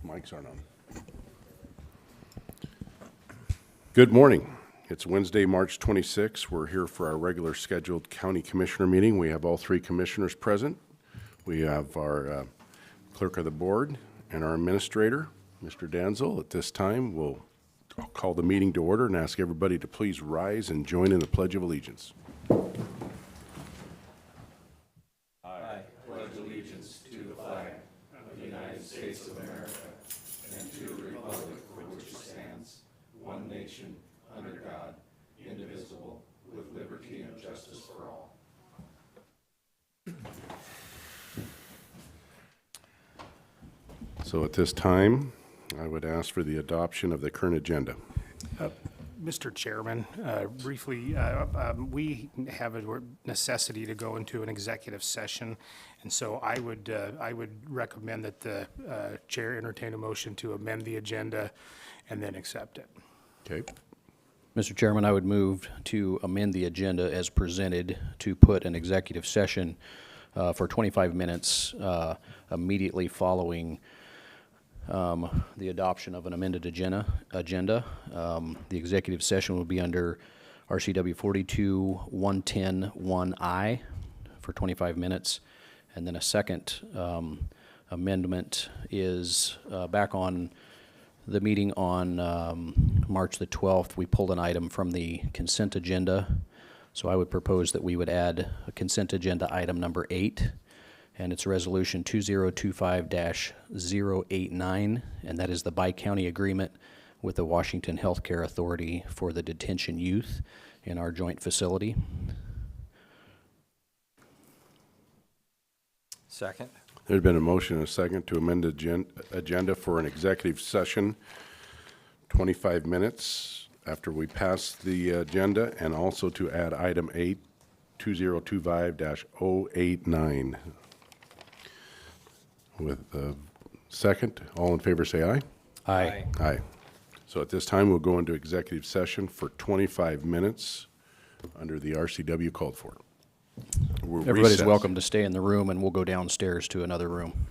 Mics aren't on. Good morning. It's Wednesday, March 26th. We're here for our regular scheduled county commissioner meeting. We have all three commissioners present. We have our clerk of the board and our administrator, Mr. Danzel. At this time, I'll call the meeting to order and ask everybody to please rise and join in the Pledge of Allegiance. So at this time, I would ask for the adoption of the current agenda. Mr. Chairman, briefly, we have a necessity to go into an executive session, and so I would recommend that the chair entertain a motion to amend the agenda and then accept it. Okay. Mr. Chairman, I would move to amend the agenda as presented to put an executive session for 25 minutes immediately following the adoption of an amended agenda. The executive session will be under RCW 42-110-1I for 25 minutes. And then a second amendment is back on the meeting on March the 12th. We pulled an item from the consent agenda. So I would propose that we would add a consent agenda item number 8. And it's Resolution 2025-089, and that is the bi-county agreement with the Washington Healthcare Authority for the detention youth in our joint facility. Second. There's been a motion and a second to amend the agenda for an executive session, 25 minutes after we pass the agenda, and also to add item 8, 2025-089. With the second, all in favor say aye. Aye. Aye. So at this time, we'll go into executive session for 25 minutes under the RCW called for. Everybody's Recess. welcome to stay in the room, and we'll go downstairs to another room.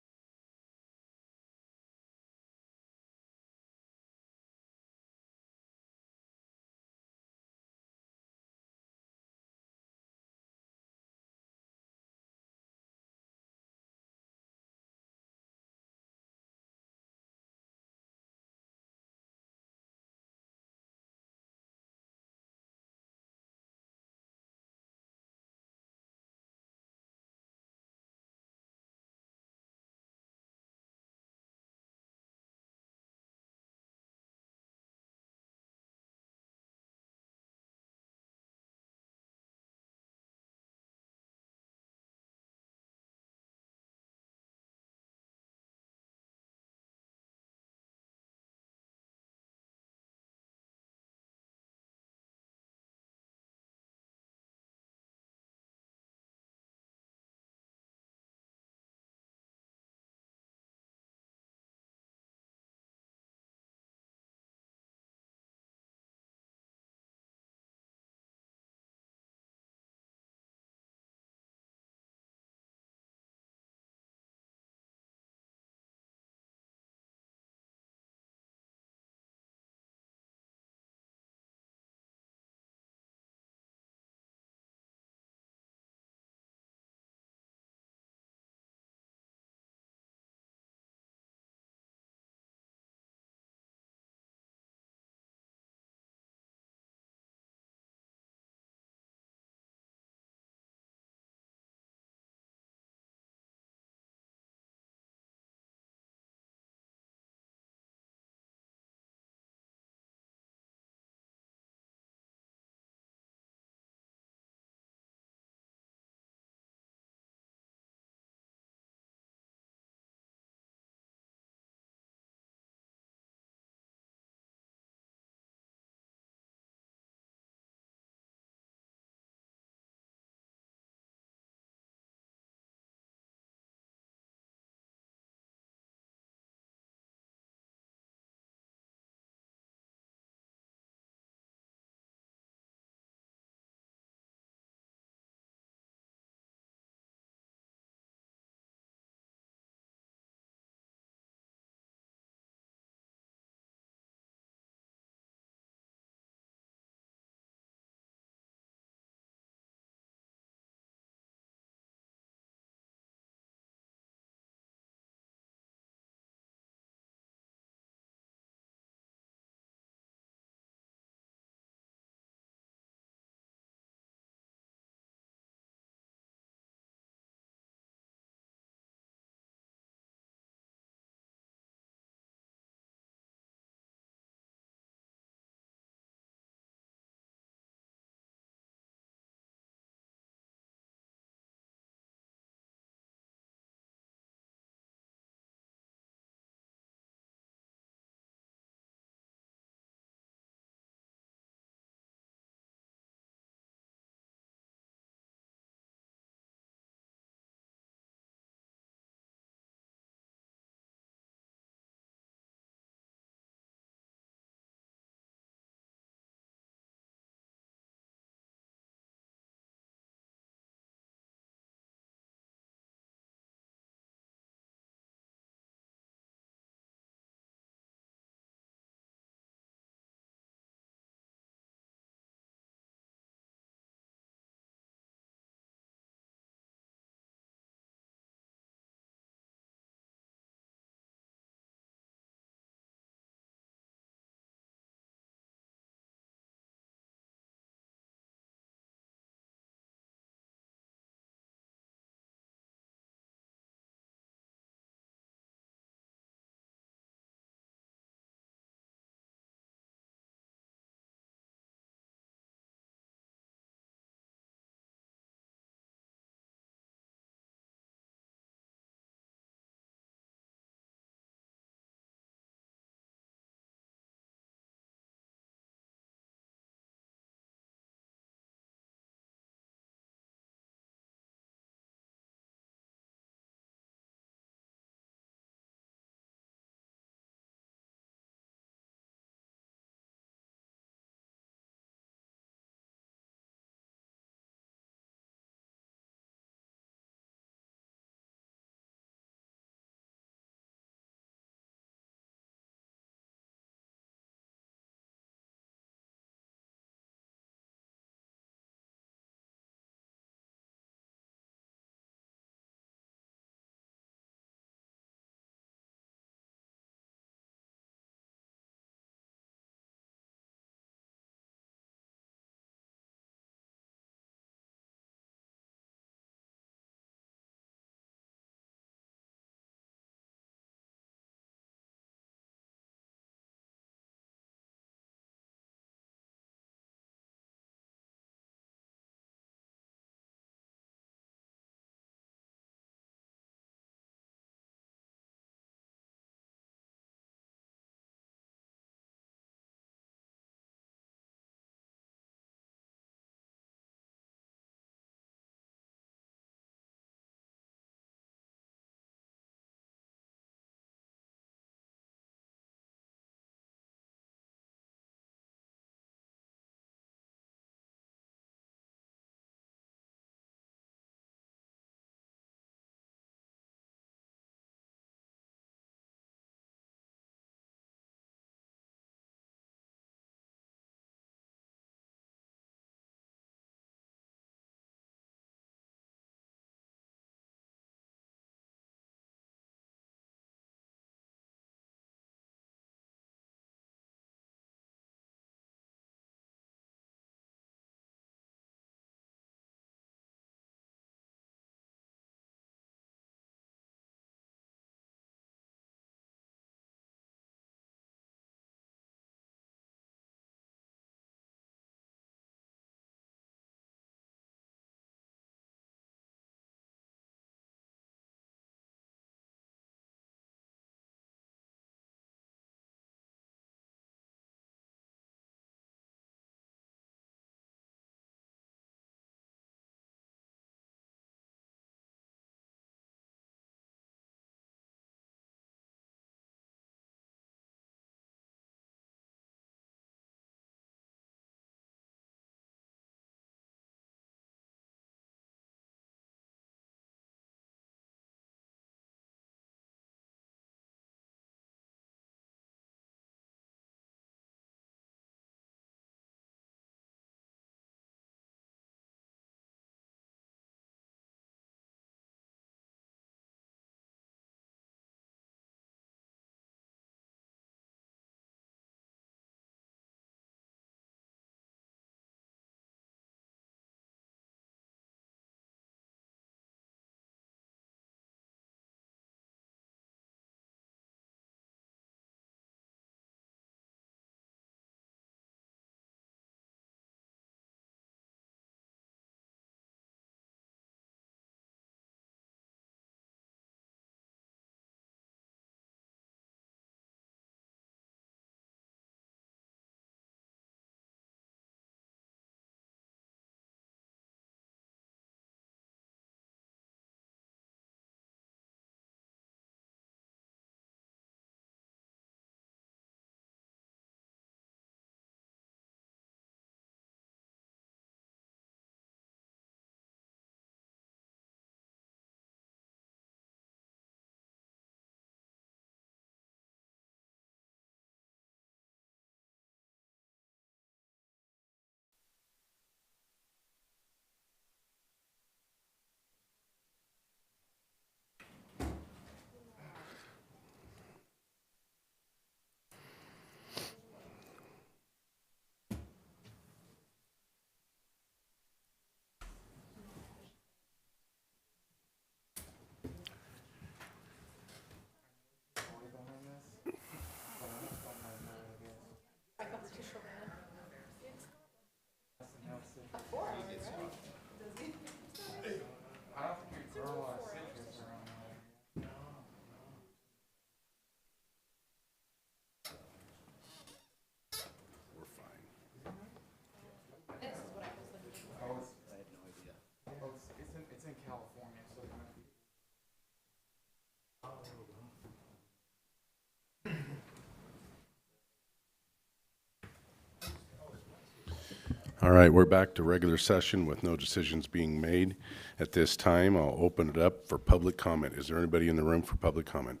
All right, we're back to regular session with no decisions being made. At this time, I'll open it up for public comment. Is there anybody in the room for public comment?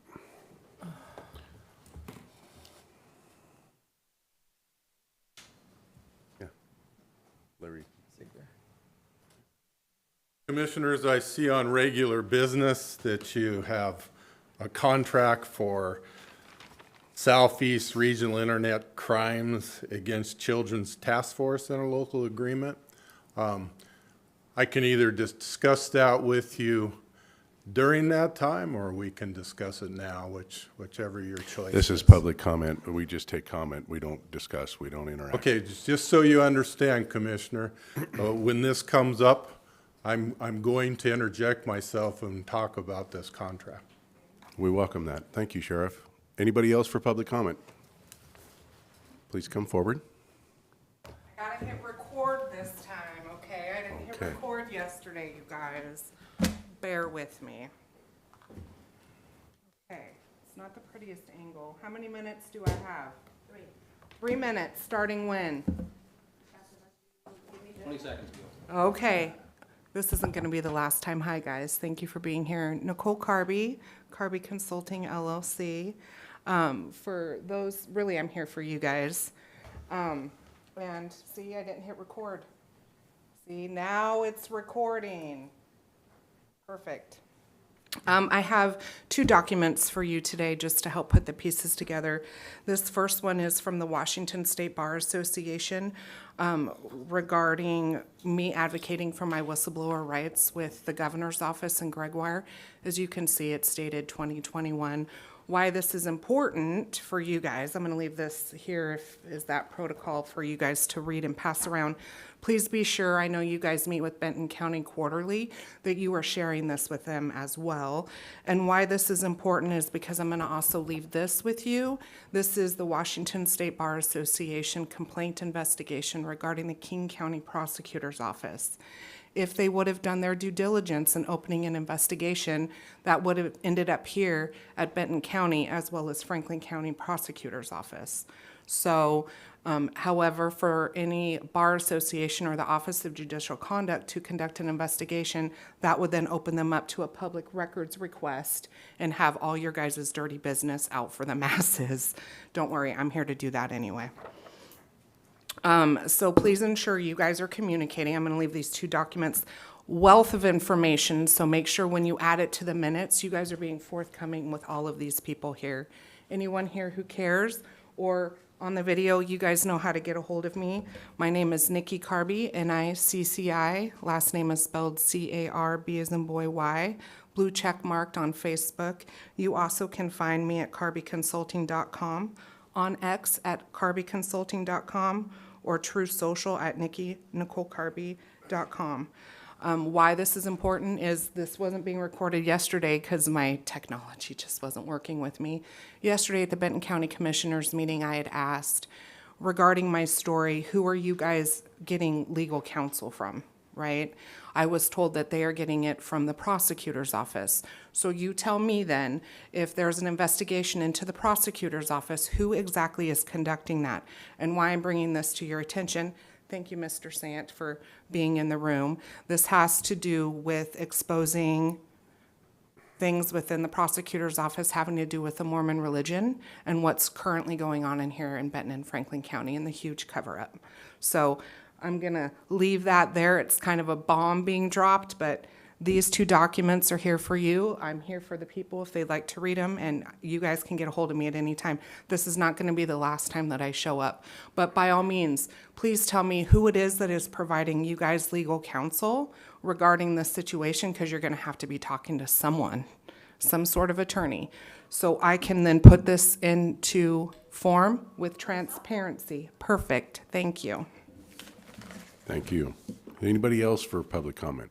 Yeah. Larry. Commissioners, I see on regular business that you have a contract for Southeast Regional Internet Crimes Against Children's Task Force and a local agreement. I can either discuss that with you during that time, or we can discuss it now, whichever your choice This is public comment. We just take comment. We don't discuss. We don't interact. Okay, just so you understand, Commissioner, when this comes up, I'm going to interject myself and talk about this contract. We welcome that. Thank you, Sheriff. Anybody else for public comment? Please come forward. I gotta hit record this time, okay? I didn't hit Okay. record yesterday, you guys. Bear with me. Okay, it's not the prettiest angle. How many minutes do I have? 3. 3 minutes, starting when? 20 seconds, Gil. Okay, this isn't gonna be the last time. Hi, guys, thank you for being here. Nicole Carby, Carby Consulting LLC. For those, really, I'm here for you guys. And see, I didn't hit record. See, now it's recording. Perfect. I have 2 documents for you today just to help put the pieces together. This first one is from the Washington State Bar Association regarding me advocating for my whistleblower rights with the governor's office in Gregoire. As you can see, it's dated 2021. Why this is important for you guys, I'm going to leave this here is that protocol for you guys to read and pass around. Please be sure, I know you guys meet with Benton County quarterly, that you are sharing this with them as well. And why this is important is because I'm going to also leave this with you. This is the Washington State Bar Association complaint investigation regarding the King County Prosecutor's Office. If they would have done their due diligence in opening an investigation, that would have ended up here at Benton County as well as Franklin County Prosecutor's Office. So, however, for any bar association or the Office of Judicial Conduct to conduct an investigation, that would then open them up to a public records request and have all your guys' dirty business out for the masses. Don't worry, I'm here to do that anyway. So please ensure you guys are communicating. I'm going to leave these 2 documents. Wealth of information, so make sure when you add it to the minutes, you guys are being forthcoming with all of these people here. Anyone here who cares or on the video, you guys know how to get a hold of me. My name is Nikki Carby, N-I-C-C-I. Last name is spelled C-A-R-B as in boy, Y. Blue check marked on Facebook. You also can find me at carbyconsulting.com, on X at carbyconsulting.com, or True Social at NicoleCarby.com. Why this is important is this wasn't being recorded yesterday because my technology just wasn't working with me. Yesterday at the Benton County Commissioners meeting, I had asked regarding my story, who are you guys getting legal counsel from, right? I was told that they are getting it from the prosecutor's office. So you tell me then, if there's an investigation into the prosecutor's office, who exactly is conducting that? And why I'm bringing this to your attention, thank you, Mr. Sant, for being in the room. This has to do with exposing things within the prosecutor's office having to do with the Mormon religion and what's currently going on in here in Benton and Franklin County and the huge cover-up. So I'm gonna leave that there. It's kind of a bomb being dropped, but these 2 documents are here for you. I'm here for the people if they'd like to read them, and you guys can get a hold of me at any time. This is not gonna be the last time that I show up. But by all means, please tell me who it is that is providing you guys legal counsel regarding this situation, because you're gonna have to be talking to someone, some sort of attorney. So I can then put this into form with transparency. Perfect, thank you. Thank you. Anybody else for public comment?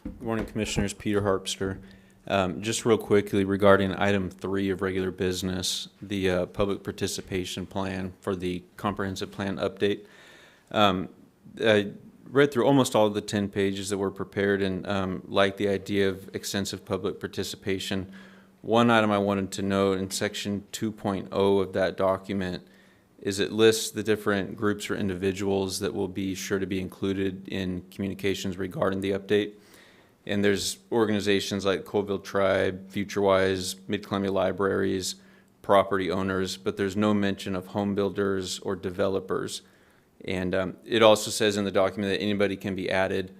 Good morning, Commissioners. Peter Harpster. Just real quickly regarding item 3 of regular business, the public participation plan for the comprehensive plan update. I read through almost all of the 10 pages that were prepared and like the idea of extensive public participation. One item I wanted to note in section 2.0 of that document is it lists the different groups or individuals that will be sure to be included in communications regarding the update. And there's organizations like Colville Tribe, FutureWise, Mid-Columbia Libraries, property owners, but there's no mention of home builders or developers. And it also says in the document that anybody can be added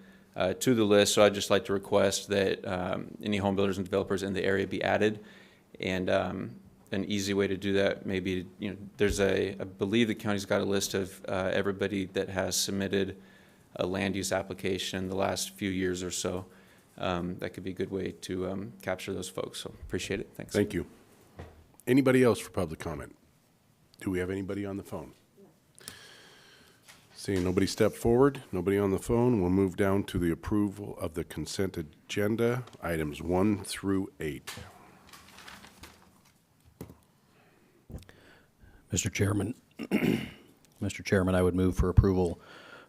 to the list. So I'd just like to request that any home builders and developers in the area be added. And an easy way to do that, maybe, there's I believe the county's got a list of everybody that has submitted a land use application in the last few years or so. That could be a good way to capture those folks. So appreciate it. Thanks. Thank you. Anybody else for public comment? Do we have anybody on the phone? Seeing nobody step forward, nobody on the phone, we'll move down to the approval of the consent agenda, items 1 through 8. Mr. Chairman, Mr. Chairman, I would move for approval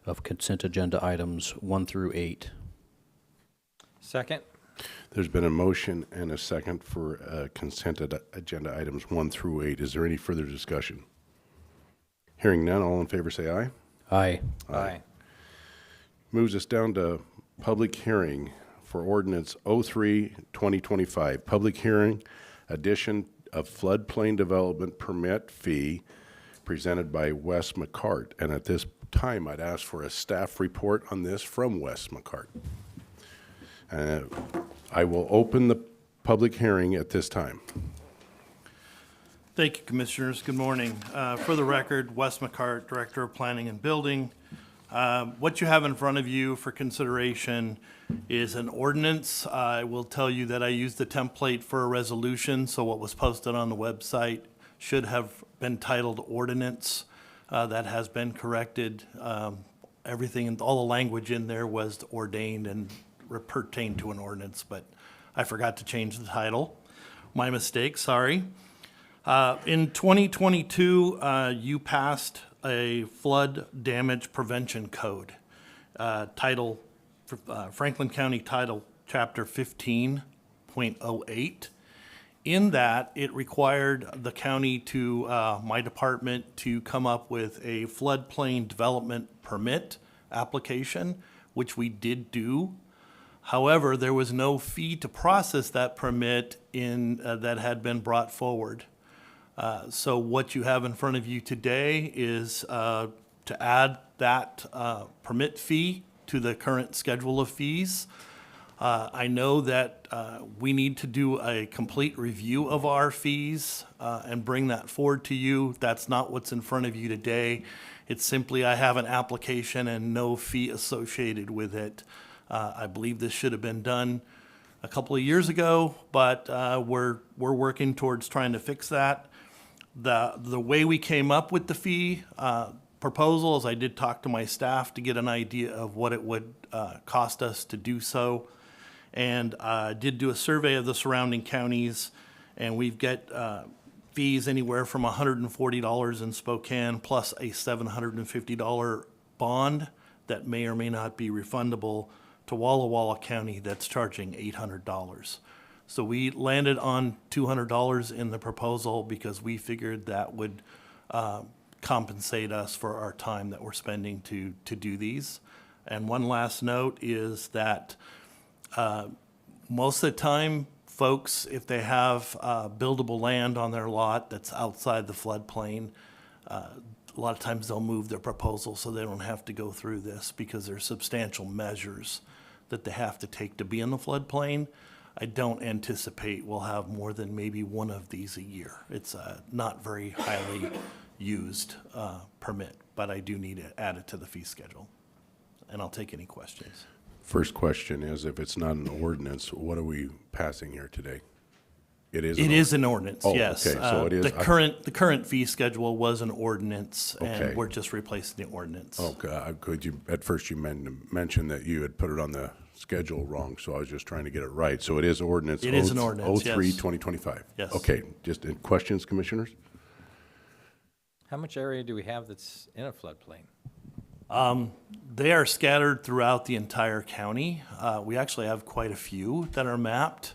of consent agenda items 1 through 8. Second. There's been a motion and a second for consent agenda items 1 through 8. Is there any further discussion? Hearing none, all in favor say aye. Aye. Aye. Moves us down to public hearing for ordinance 03-2025. Public hearing, addition of floodplain development permit fee presented by Wes McCart. And at this time, I'd ask for a staff report on this from Wes McCart. I will open the public hearing at this time. Thank you, Commissioners. Good morning. For the record, Wes McCart, Director of Planning and Building. What you have in front of you for consideration is an ordinance. I will tell you that I used the template for a resolution, so what was posted on the website should have been titled ordinance. That has been corrected. Everything, all the language in there was ordained and pertained to an ordinance, but I forgot to change the title. My mistake, sorry. In 2022, you passed a flood damage prevention code, Franklin County Title Chapter 15.08. In that, it required the county to, my department, to come up with a floodplain development permit application, which we did do. However, there was no fee to process that permit that had been brought forward. So what you have in front of you today is to add that permit fee to the current schedule of fees. I know that we need to do a complete review of our fees and bring that forward to you. That's not what's in front of you today. It's simply I have an application and no fee associated with it. I believe this should have been done a couple of years ago, but we're working towards trying to fix that. The way we came up with the fee proposal is I did talk to my staff to get an idea of what it would cost us to do so. And I did do a survey of the surrounding counties, and we've got fees anywhere from $140 in Spokane plus a $750 bond that may or may not be refundable to Walla Walla County that's charging $800. So we landed on $200 in the proposal because we figured that would compensate us for our time that we're spending to do these. And one last note is that most of the time, folks, if they have buildable land on their lot that's outside the floodplain, a lot of times they'll move their proposal so they don't have to go through this because there's substantial measures that they have to take to be in the floodplain. I don't anticipate we'll have more than maybe one of these a year. It's a not very highly used permit, but I do need to add it to the fee schedule. And I'll take any questions. First question is, if it's not an ordinance, what are we passing here today? It is. It is an ordinance, Oh, yes. okay, so it is- The current fee schedule was an ordinance, Okay. and we're just replacing the ordinance. Okay, could you, at first you mentioned that you had put it on the schedule wrong, so I was just trying to get it right. So it is ordinance. It is an ordinance, yes. 03-2025. Yes. Okay, just in questions, commissioners? How much area do we have that's in a floodplain? They are scattered throughout the entire county. We actually have quite a few that are mapped.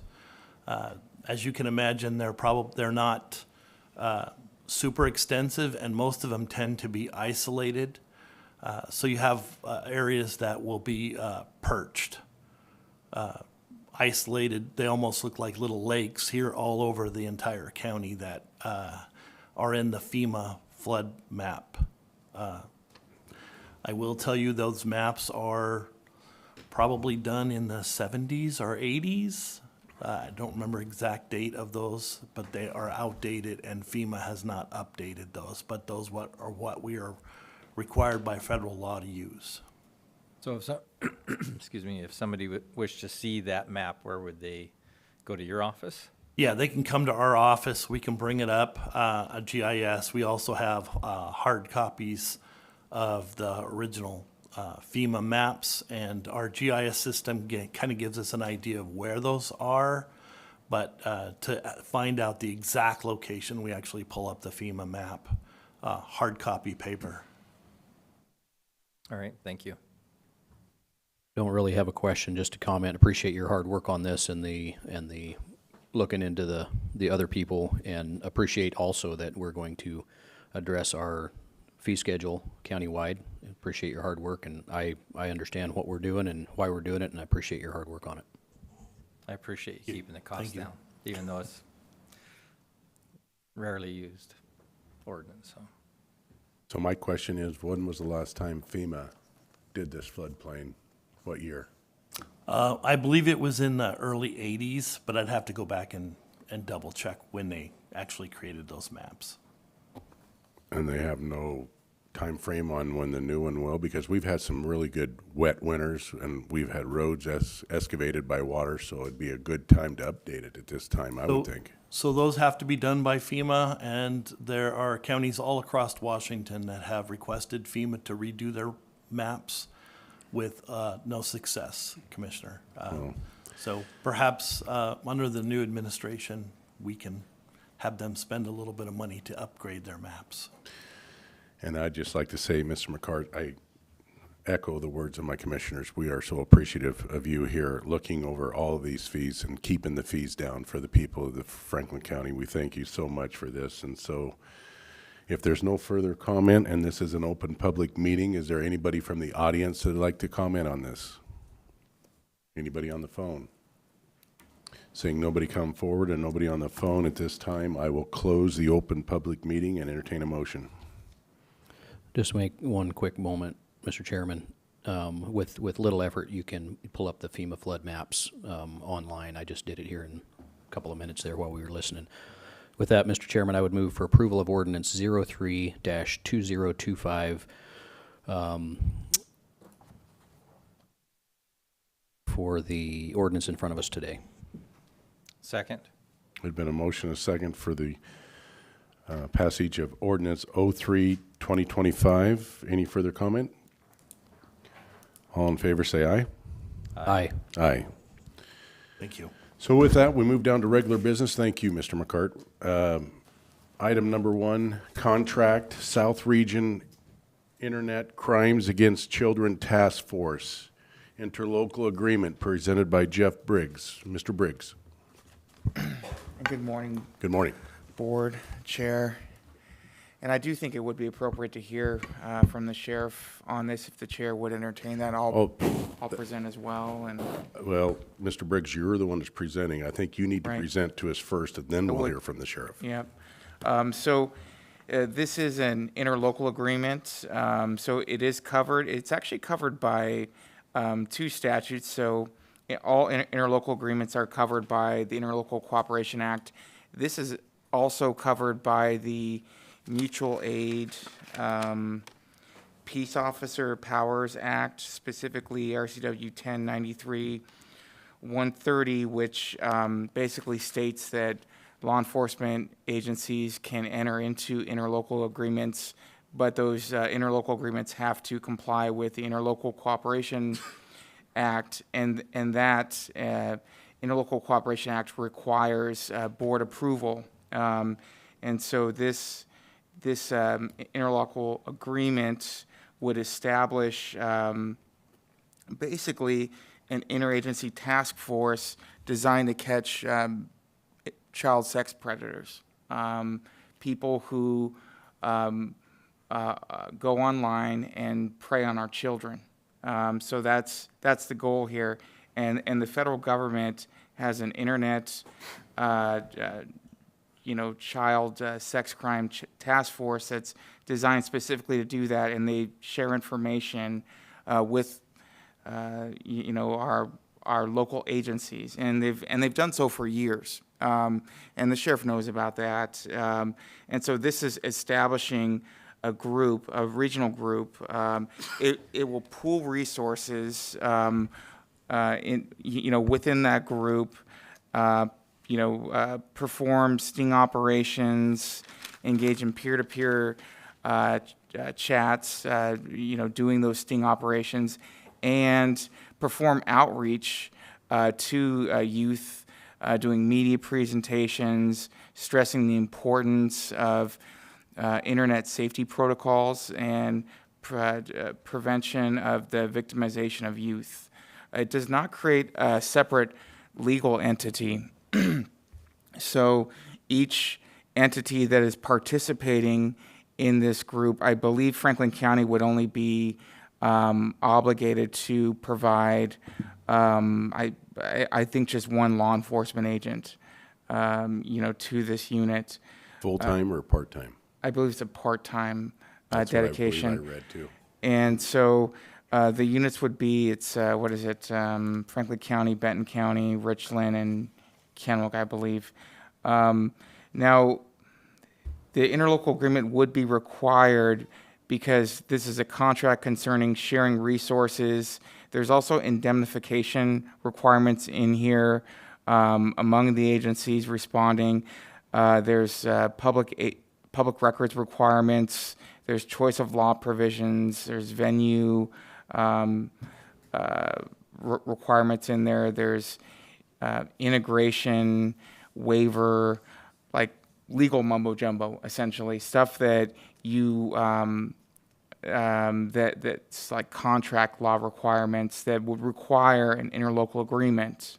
As you can imagine, they're not super extensive, and most of them tend to be isolated. So you have areas that will be perched, isolated. They almost look like little lakes here all over the entire county that are in the FEMA flood map. I will tell you those maps are probably done in the 70s or 80s. I don't remember exact date of those, but they are outdated, and FEMA has not updated those. But those are what we are required by federal law to use. So if excuse me, if somebody would wish to see that map, where would they go? To your office? Yeah, they can come to our office. We can bring it up, a GIS. We also have hard copies of the original FEMA maps, and our GIS system kind of gives us an idea of where those are. But to find out the exact location, we actually pull up the FEMA map, hard copy paper. All right, thank you. Don't really have a question, just a comment. Appreciate your hard work on this and the looking into the other people, and appreciate also that we're going to address our fee schedule countywide. Appreciate your hard work, and I understand what we're doing and why we're doing it, and I appreciate your hard work on it. I appreciate you keeping the cost you. down, even though it's rarely used ordinance, so. So my question is, when was the last time FEMA did this floodplain? What year? I believe it was in the early 80s, but I'd have to go back and double check when they actually created those maps. And they have no time frame on when the new one will? Because we've had some really good wet winters, and we've had roads excavated by water, so it'd be a good time to update it at this time, I would think. So those have to be done by FEMA, and there are counties all across Washington that have requested FEMA to redo their maps with no success, Commissioner. So perhaps under the new administration, we can have them spend a little bit of money to upgrade their maps. And I'd just like to say, Mr. McCart, I echo the words of my commissioners. We are so appreciative of you here looking over all of these fees and keeping the fees down for the people of the Franklin County. We thank you so much for this. And so if there's no further comment, and this is an open public meeting, is there anybody from the audience that'd like to comment on this? Anybody on the phone? Seeing nobody come forward and nobody on the phone at this time, I will close the open public meeting and entertain a motion. Just make one quick moment, Mr. Chairman. With little effort, you can pull up the FEMA flood maps online. I just did it here in a couple of minutes there while we were listening. With that, Mr. Chairman, I would move for approval of ordinance 03-2025 for the ordinance in front of us today. Second? There's been a motion, a second, for the passage of ordinance 03-2025. Any further comment? All in favor, say aye. Aye. Aye. Thank you. So with that, we move down to regular business. Thank you, Mr. McCart. Item number 1, contract, South Region Internet Crimes Against Children Task Force, interlocal agreement presented by Jeff Briggs. Mr. Briggs. Good morning, Good morning. Board, Chair. And I do think it would be appropriate to hear from the sheriff on this, if the chair would entertain that. I'll present as well. And Well, Mr. Briggs, you're the one that's presenting. I think you need to Right. present to us first, and then we'll would- hear from the sheriff. yeah, this is an interlocal agreement. So it is covered. It's actually covered by 2 statutes. So all interlocal agreements are covered by the Interlocal Cooperation Act. This is also covered by the Mutual Aid Peace Officer Powers Act, specifically RCW 1093-130, which basically states that law enforcement agencies can enter into interlocal agreements, but those interlocal agreements have to comply with the Interlocal Cooperation Act, and that Interlocal Cooperation Act requires board approval. And so this interlocal agreement would establish basically an interagency task force designed to catch child sex predators, people who go online and prey on our children. So that's the goal here. And the federal government has an internet, child sex crime task force that's designed specifically to do that, and they share information with, our local agencies, and they've done so for years. And the sheriff knows about that. And so this is establishing a group, a regional group. It will pool resources within that group, perform sting operations, engage in peer-to-peer chats, doing those sting operations, and perform outreach to youth, doing media presentations, stressing the importance of internet safety protocols and prevention of the victimization of youth. It does not create a separate legal entity. So each entity that is participating in this group, I believe Franklin County would only be obligated to provide, I think, just one law enforcement agent, to this unit. Full-time or part-time? I believe it's a part-time That's what dedication. I believe I read too. And so the units would be, Franklin County, Benton County, Richland, and Kennewick, I believe. Now, the interlocal agreement would be required because this is a contract concerning sharing resources. There's also indemnification requirements in here among the agencies responding. There's public records requirements. There's choice of law provisions. There's venue requirements in there. There's integration, waiver, like legal mumbo jumbo, essentially stuff that you that's like contract law requirements that would require an interlocal agreement.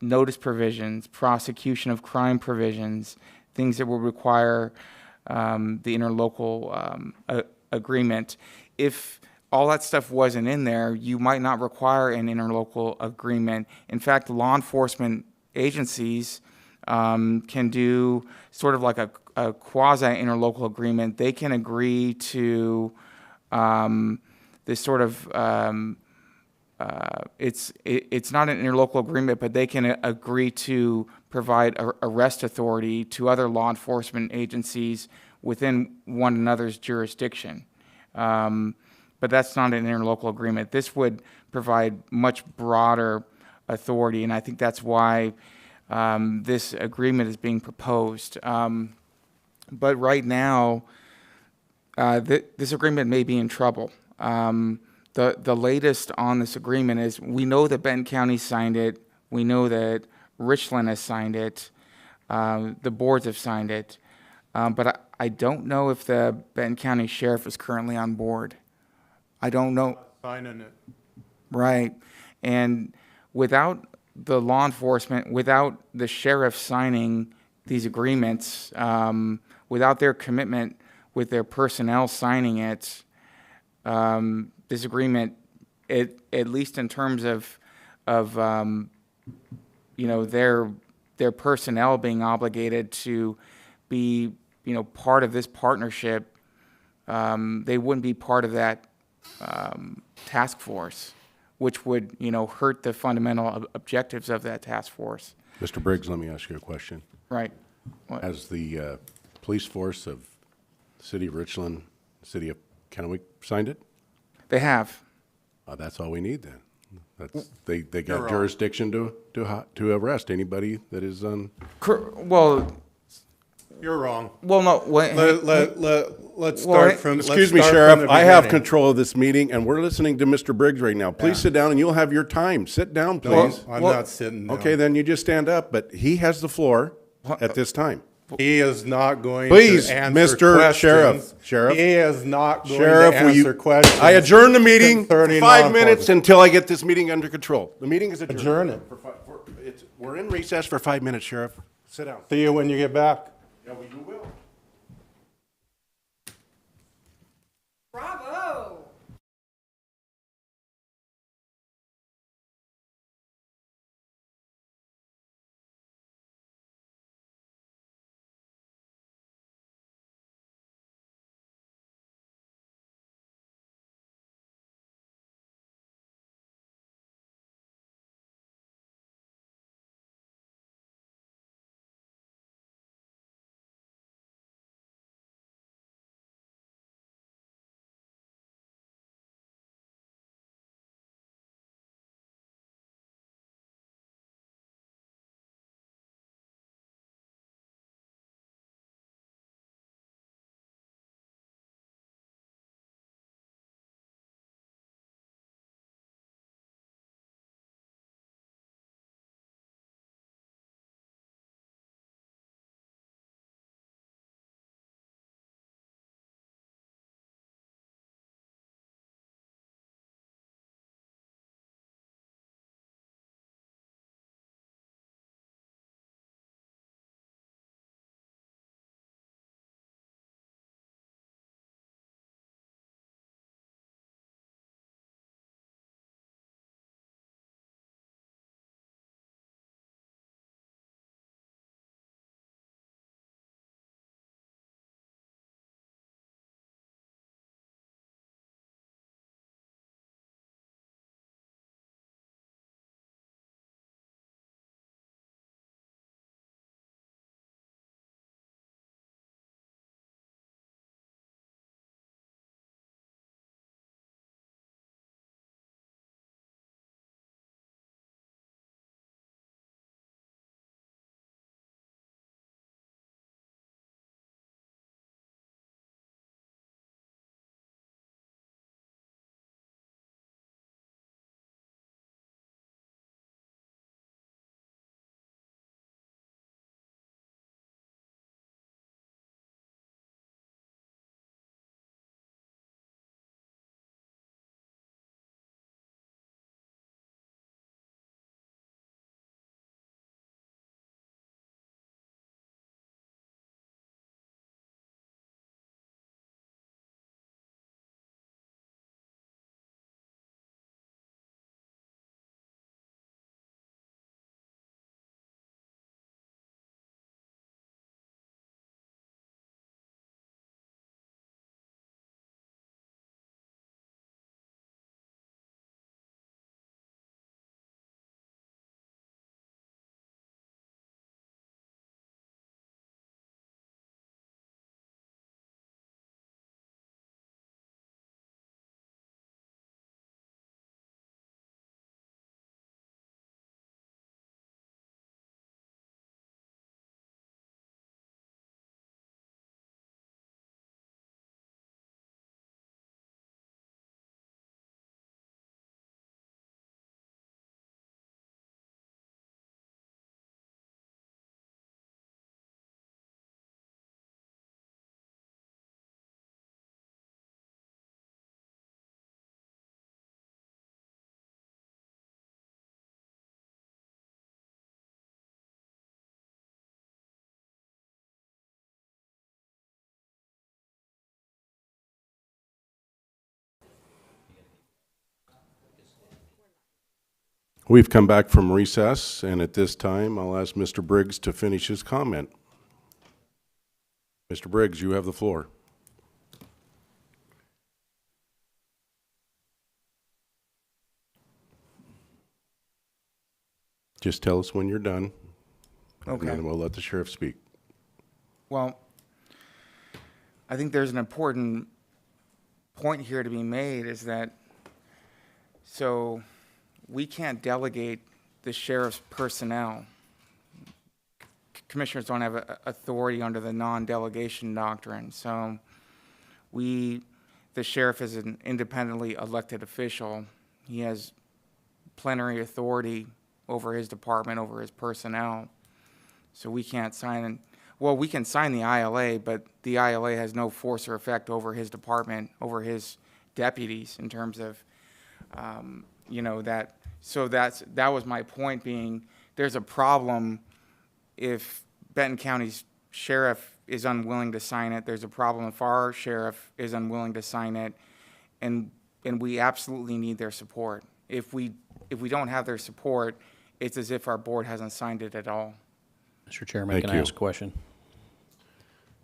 Notice provisions, prosecution of crime provisions, things that will require the interlocal agreement. If all that stuff wasn't in there, you might not require an interlocal agreement. In fact, law enforcement agencies can do sort of like a quasi-interlocal agreement. They can agree to this sort of it's not an interlocal agreement, but they can agree to provide arrest authority to other law enforcement agencies within one another's jurisdiction. But that's not an interlocal agreement. This would provide much broader authority, and I think that's why this agreement is being proposed. But right now, this agreement may be in trouble. The latest on this agreement is we know that Benton County signed it. We know that Richland has signed it. The boards have signed it. But I don't know if the Benton County Sheriff is currently on board. I don't know. Signing it. Right. And without the law enforcement, without the sheriff signing these agreements, without their commitment with their personnel signing it, this agreement, at least in terms of their personnel being obligated to be part of this partnership, they wouldn't be part of that task force, which would hurt the fundamental objectives of that task force. Mr. Briggs, let me ask you a question. Right. What? Has the police force of the city of Richland, city of Kennewick signed it? They have. That's all we need then. They You're got wrong. jurisdiction to arrest anybody that is on. Well, You're wrong. no. Let's Well, start from. Excuse let's me, start Sheriff, from the I have beginning. control of this meeting, and we're listening to Mr. Briggs right now. Please sit down, and you'll have your time. Sit down, No, please. I'm Well- not sitting down. Okay, then you just stand up, but he has the floor at this time. He is not going Please, to answer Mr. questions. Sheriff. He is not going Sheriff, to will you? answer questions. I adjourn the meeting for concerning 5 law minutes enforcement. until I get this meeting under control. The meeting is adjourned. Adjourn it. We're in recess for 5 minutes, Sheriff. Sit down. See you when you get back. Yeah, we will. Bravo! We've come back from recess, and at this time, I'll ask Mr. Briggs to finish his comment. Mr. Briggs, you have the floor. Just tell us when you're done. Okay. And then we'll let the sheriff speak. Well, I think there's an important point here to be made is that, so we can't delegate the sheriff's personnel. Commissioners don't have authority under the non-delegation doctrine. So the sheriff is an independently elected official. He has plenary authority over his department, over his personnel. So we can't sign, well, we can sign the ILA, but the ILA has no force or effect over his department, over his deputies in terms of, that. So that was my point being, there's a problem if Benton County's sheriff is unwilling to sign it. There's a problem if our sheriff is unwilling to sign it, and we absolutely need their support. If we don't have their support, it's as if our board hasn't signed it at all. Mr. Chairman, Thank can I you. ask a question?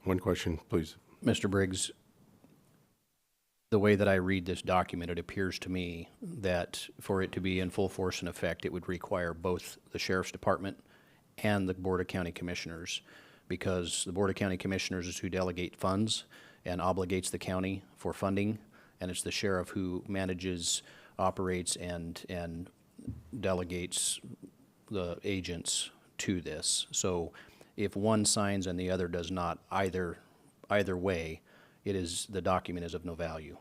One question, please. Mr. Briggs, the way that I read this document, it appears to me that for it to be in full force and effect, it would require both the Sheriff's Department and the Board of County Commissioners, because the Board of County Commissioners is who delegate funds and obligates the county for funding, and it's the sheriff who manages, operates, and delegates the agents to this. So if one signs and the other does not, either way, the document is of no value.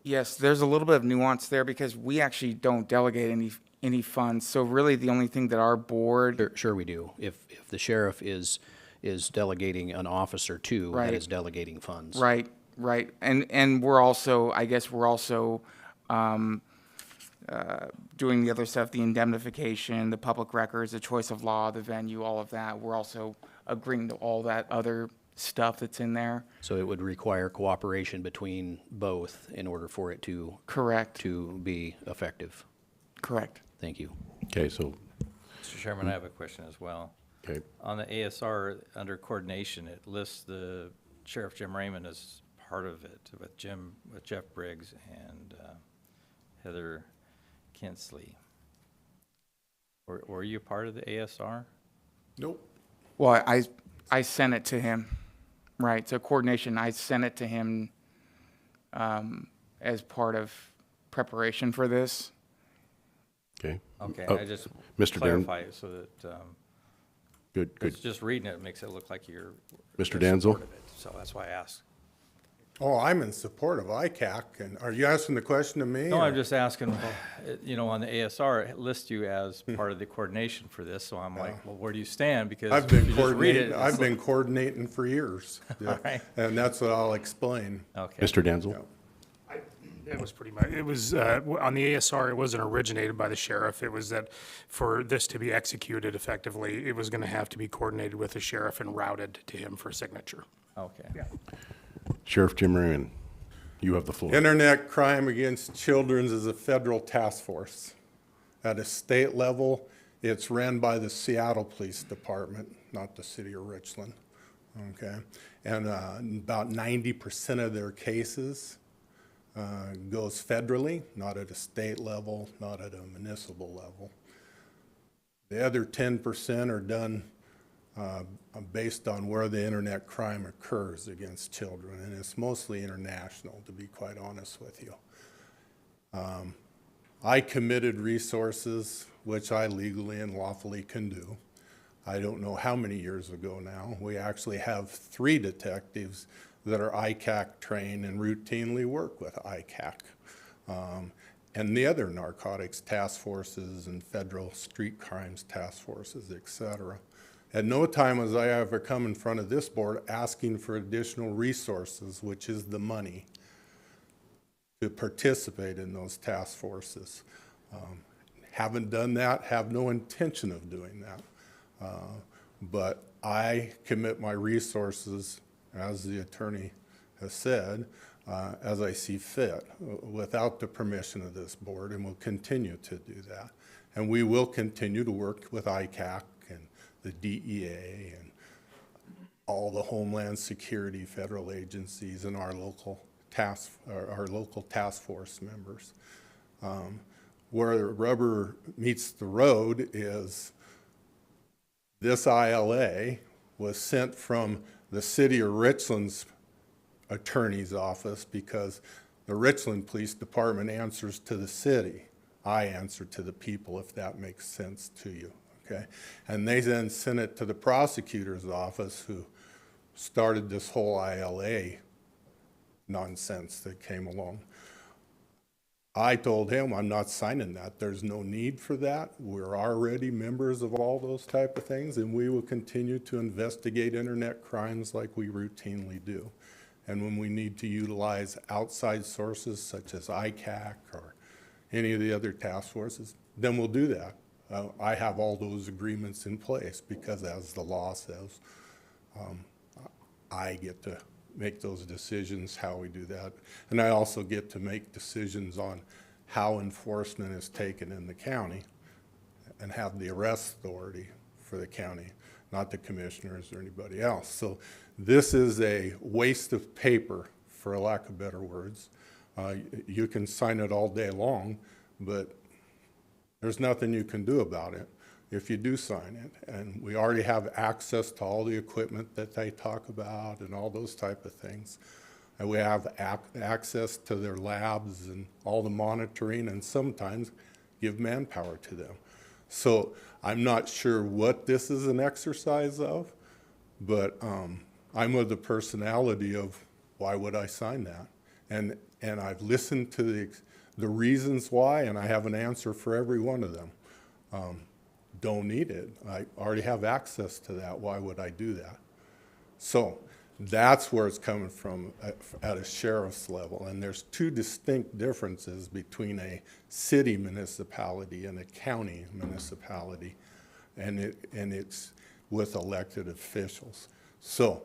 Yes, there's a little bit of nuance there because we actually don't delegate any funds. So really, the only thing that our board, Sure we do. If the sheriff is delegating an officer to, that Right. is delegating funds. right, and we're also, I guess, doing the other stuff, the indemnification, the public records, the choice of law, the venue, all of that. We're also agreeing to all that other stuff that's in there. So it would require cooperation between both in order for it to Correct, be effective. correct. Thank you. Okay, so, Mr. Chairman, I have a question as well. okay, On the ASR, under coordination, it lists the Sheriff Jim Raymond as part of it with Jeff Briggs and Heather Kinsley. Were you part of the ASR? Nope. Well, I sent it to him, right, so coordination, I sent it to him as part of preparation for this. okay. Okay, Oh, I just Mr. Dan- clarify it so that, Good, good. it's just reading it makes it look like you're Mr. in Danzel? support of it. So that's why I asked. Oh, I'm in support of ICAC, and are you asking the question to me? No, or- I'm just asking, on the ASR, it lists you as part of the coordination for this, so I'm like, well, where do you stand? Because I've if been you just read it, coordinating, it's I've been like- coordinating for years. Yeah. All right. And that's what I'll explain. Okay. Mr. Danzel? It was pretty much, it was, on the ASR, it wasn't originated by the sheriff. It was that for this to be executed effectively, it was going to have to be coordinated with the sheriff and routed to him for signature. Okay. Sheriff Jim Raymond, you have the floor. Internet crime against children is a federal task force. At a state level, it's ran by the Seattle Police Department, not the city of Richland, okay? And about 90% of their cases goes federally, not at a state level, not at a municipal level. The other 10% are done based on where the internet crime occurs against children, and it's mostly international, to be quite honest with you. I committed resources, which I legally and lawfully can do. I don't know how many years ago now. We actually have 3 detectives that are ICAC trained and routinely work with ICAC. And the other narcotics task forces and federal street crimes task forces, et cetera. At no time was I ever come in front of this board asking for additional resources, which is the money, to participate in those task forces. Haven't done that, have no intention of doing that. But I commit my resources, as the attorney has said, as I see fit, without the permission of this board, and will continue to do that. And we will continue to work with ICAC and the DEA and all the Homeland Security federal agencies and our local task force members. Where the rubber meets the road is this ILA was sent from the city of Richland's attorney's office because the Richland Police Department answers to the city. I answer to the people, if that makes sense to you, okay? And they then sent it to the prosecutor's office, who started this whole ILA nonsense that came along. I told him, I'm not signing that. There's no need for that. We're already members of all those type of things, and we will continue to investigate internet crimes like we routinely do. And when we need to utilize outside sources such as ICAC or any of the other task forces, then we'll do that. I have all those agreements in place because as the law says, I get to make those decisions, how we do that. And I also get to make decisions on how enforcement is taken in the county and have the arrest authority for the county, not the commissioners or anybody else. So this is a waste of paper, for lack of better words. You can sign it all day long, but there's nothing you can do about it if you do sign it. And we already have access to all the equipment that they talk about and all those type of things. And we have access to their labs and all the monitoring, and sometimes give manpower to them. So I'm not sure what this is an exercise of, but I'm of the personality of why would I sign that? And I've listened to the reasons why, and I have an answer for every one of them. Don't need it. I already have access to that. Why would I do that? So that's where it's coming from at a sheriff's level. And there's two distinct differences between a city municipality and a county municipality. And it's with elected officials. So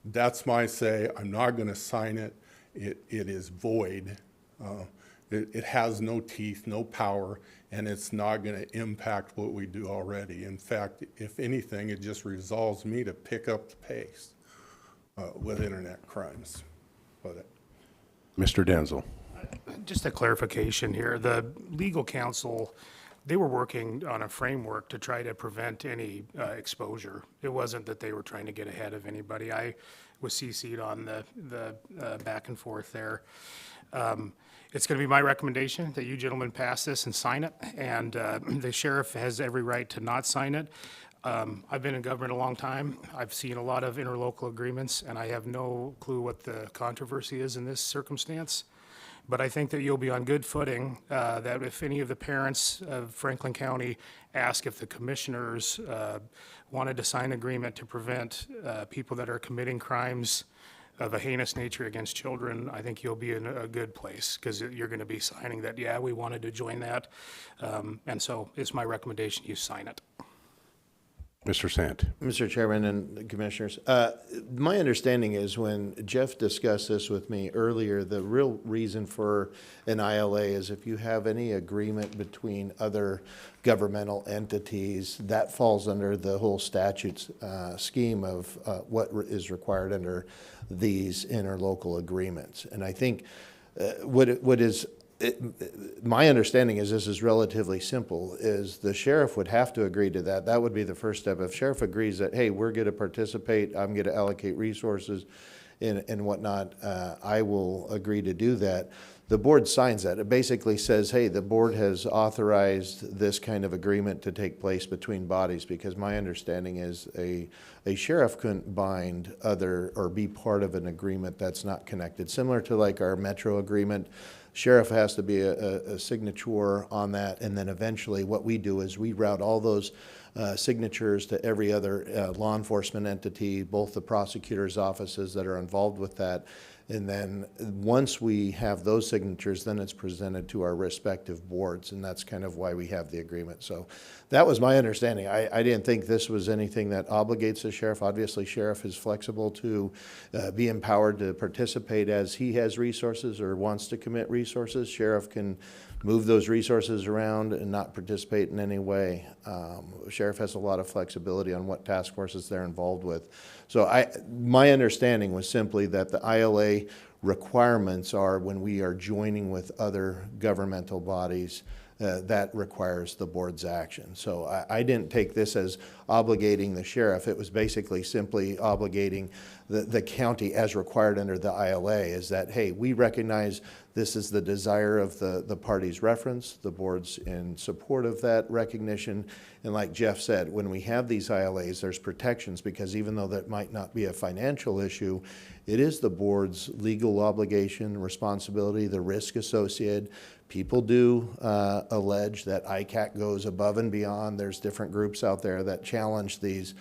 that's my say. I'm not going to sign it. It is void. It has no teeth, no power, and it's not going to impact what we do already. In fact, if anything, it just resolves me to pick up the pace with internet crimes. Mr. Denzel. Just a clarification here. The legal counsel, they were working on a framework to try to prevent any exposure. It wasn't that they were trying to get ahead of anybody. I was CC'd on the back and forth there. It's going to be my recommendation that you gentlemen pass this and sign it, and the sheriff has every right to not sign it. I've been in government a long time. I've seen a lot of interlocal agreements, and I have no clue what the controversy is in this circumstance. But I think that you'll be on good footing, that if any of the parents of Franklin County ask if the commissioners wanted to sign an agreement to prevent people that are committing crimes of a heinous nature against children, I think you'll be in a good place, because you're going to be signing that, yeah, we wanted to join that. And so it's my recommendation you sign it. Mr. Sant. Mr. Chairman and Commissioners, my understanding is when Jeff discussed this with me earlier, the real reason for an ILA is if you have any agreement between other governmental entities, that falls under the whole statute scheme of what is required under these interlocal agreements. And I think my understanding is this is relatively simple, is the sheriff would have to agree to that. That would be the first step. If sheriff agrees that, hey, we're going to participate, I'm going to allocate resources and whatnot, I will agree to do that. The board signs that. It basically says, hey, the board has authorized this kind of agreement to take place between bodies, because my understanding is a sheriff couldn't bind other or be part of an agreement that's not connected. Similar to like our Metro agreement, sheriff has to be a signature on that, and then eventually what we do is we route all those signatures to every other law enforcement entity, both the prosecutor's offices that are involved with that. And then once we have those signatures, then it's presented to our respective boards, and that's kind of why we have the agreement. So that was my understanding. I didn't think this was anything that obligates the sheriff. Obviously, sheriff is flexible to be empowered to participate as he has resources or wants to commit resources. Sheriff can move those resources around and not participate in any way. Sheriff has a lot of flexibility on what task forces they're involved with. So my understanding was simply that the ILA requirements are when we are joining with other governmental bodies, that requires the board's action. So I didn't take this as obligating the sheriff. It was basically simply obligating the county as required under the ILA, is that, hey, we recognize this is the desire of the party's reference. The board's in support of that recognition. And like Jeff said, when we have these ILAs, there's protections, because even though that might not be a financial issue, it is the board's legal obligation, responsibility, the risk associated. People do allege that ICAC goes above and beyond. There's different groups out there that challenge these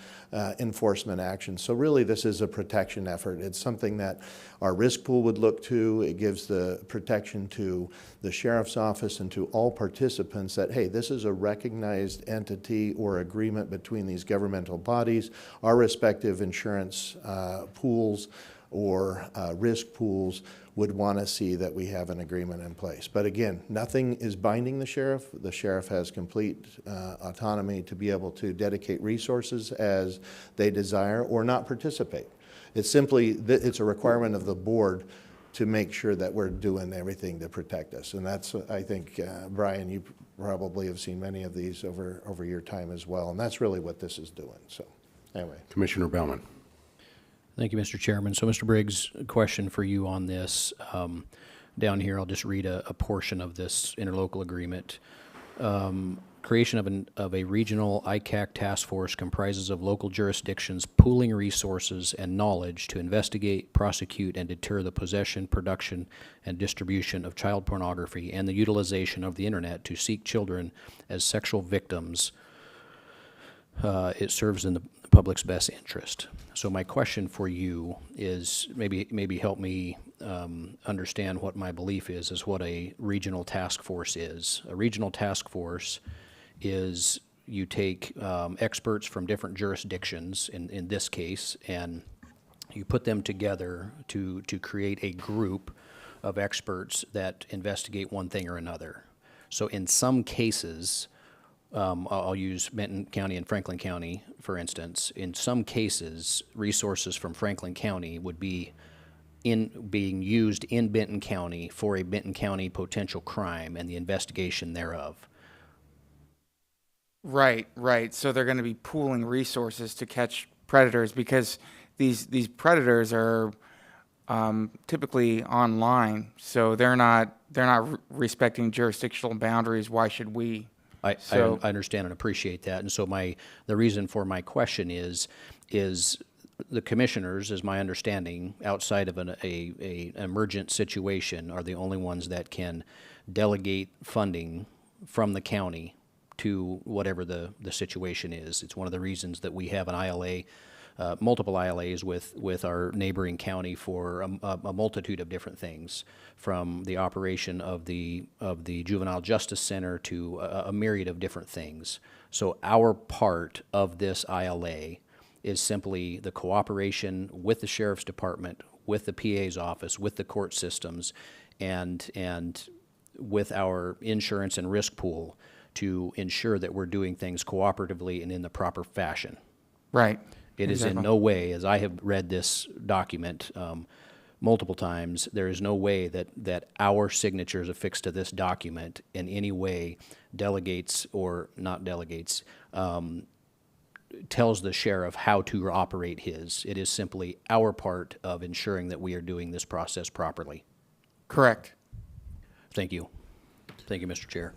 enforcement actions. So really, this is a protection protection effort. It's something that our risk pool would look to. It gives the protection to the sheriff's office and to all participants that, hey, this is a recognized entity or agreement between these governmental bodies, our respective insurance pools or risk pools would want to see that we have an agreement in place. But again, nothing is binding the sheriff. The sheriff has complete autonomy to be able to dedicate resources as they desire or not participate. It's simply, it's a requirement of the board to make sure that we're doing everything to protect us. And that's, I think, Brian, you probably have seen many of these over your time as well. And that's really what this is doing. So anyway. Commissioner Bellman. Thank you, Mr. Chairman. So, Mr. Briggs, a question for you on this. Down here, I'll just read a portion of this interlocal agreement. Creation of a regional ICAC task force comprises of local jurisdictions pooling resources and knowledge to investigate, prosecute, and deter the possession, production, and distribution of child pornography and the utilization of the internet to seek children as sexual victims. It serves in the public's best interest. So my question for you is, maybe help me understand what my belief is what a regional task force is. A regional task force is you take experts from different jurisdictions, in this case, and you put them together to create a group of experts that investigate one thing or another. So in some cases, I'll use Benton County and Franklin County, for instance. In some cases, resources from Franklin County would be being used in Benton County for a Benton County potential crime and the investigation thereof. Right, right. So they're going to be pooling resources to catch predators because these predators are typically online, so they're not respecting jurisdictional boundaries. Why should we? I understand and appreciate that. And so the reason for my question is the commissioners, is my understanding, outside of an emergent situation, are the only ones that can delegate funding from the county to whatever the situation is. It's one of the reasons that we have an ILA, multiple ILAs with our neighboring county for a multitude of different things, from the operation of the Juvenile Justice Center to a myriad of different things. So our part of this ILA is simply the cooperation with the Sheriff's Department, with the PA's office, with the court systems, and with our insurance and risk pool to ensure that we're doing things cooperatively and in the proper fashion. Right. It is in no way, as I have read this document multiple times, there is no way that our signatures affixed to this document in any way delegates or not delegates, tells the sheriff how to operate his. It is simply our part of ensuring that we are doing this process properly. Correct. Thank you. Thank you, Mr. Chair.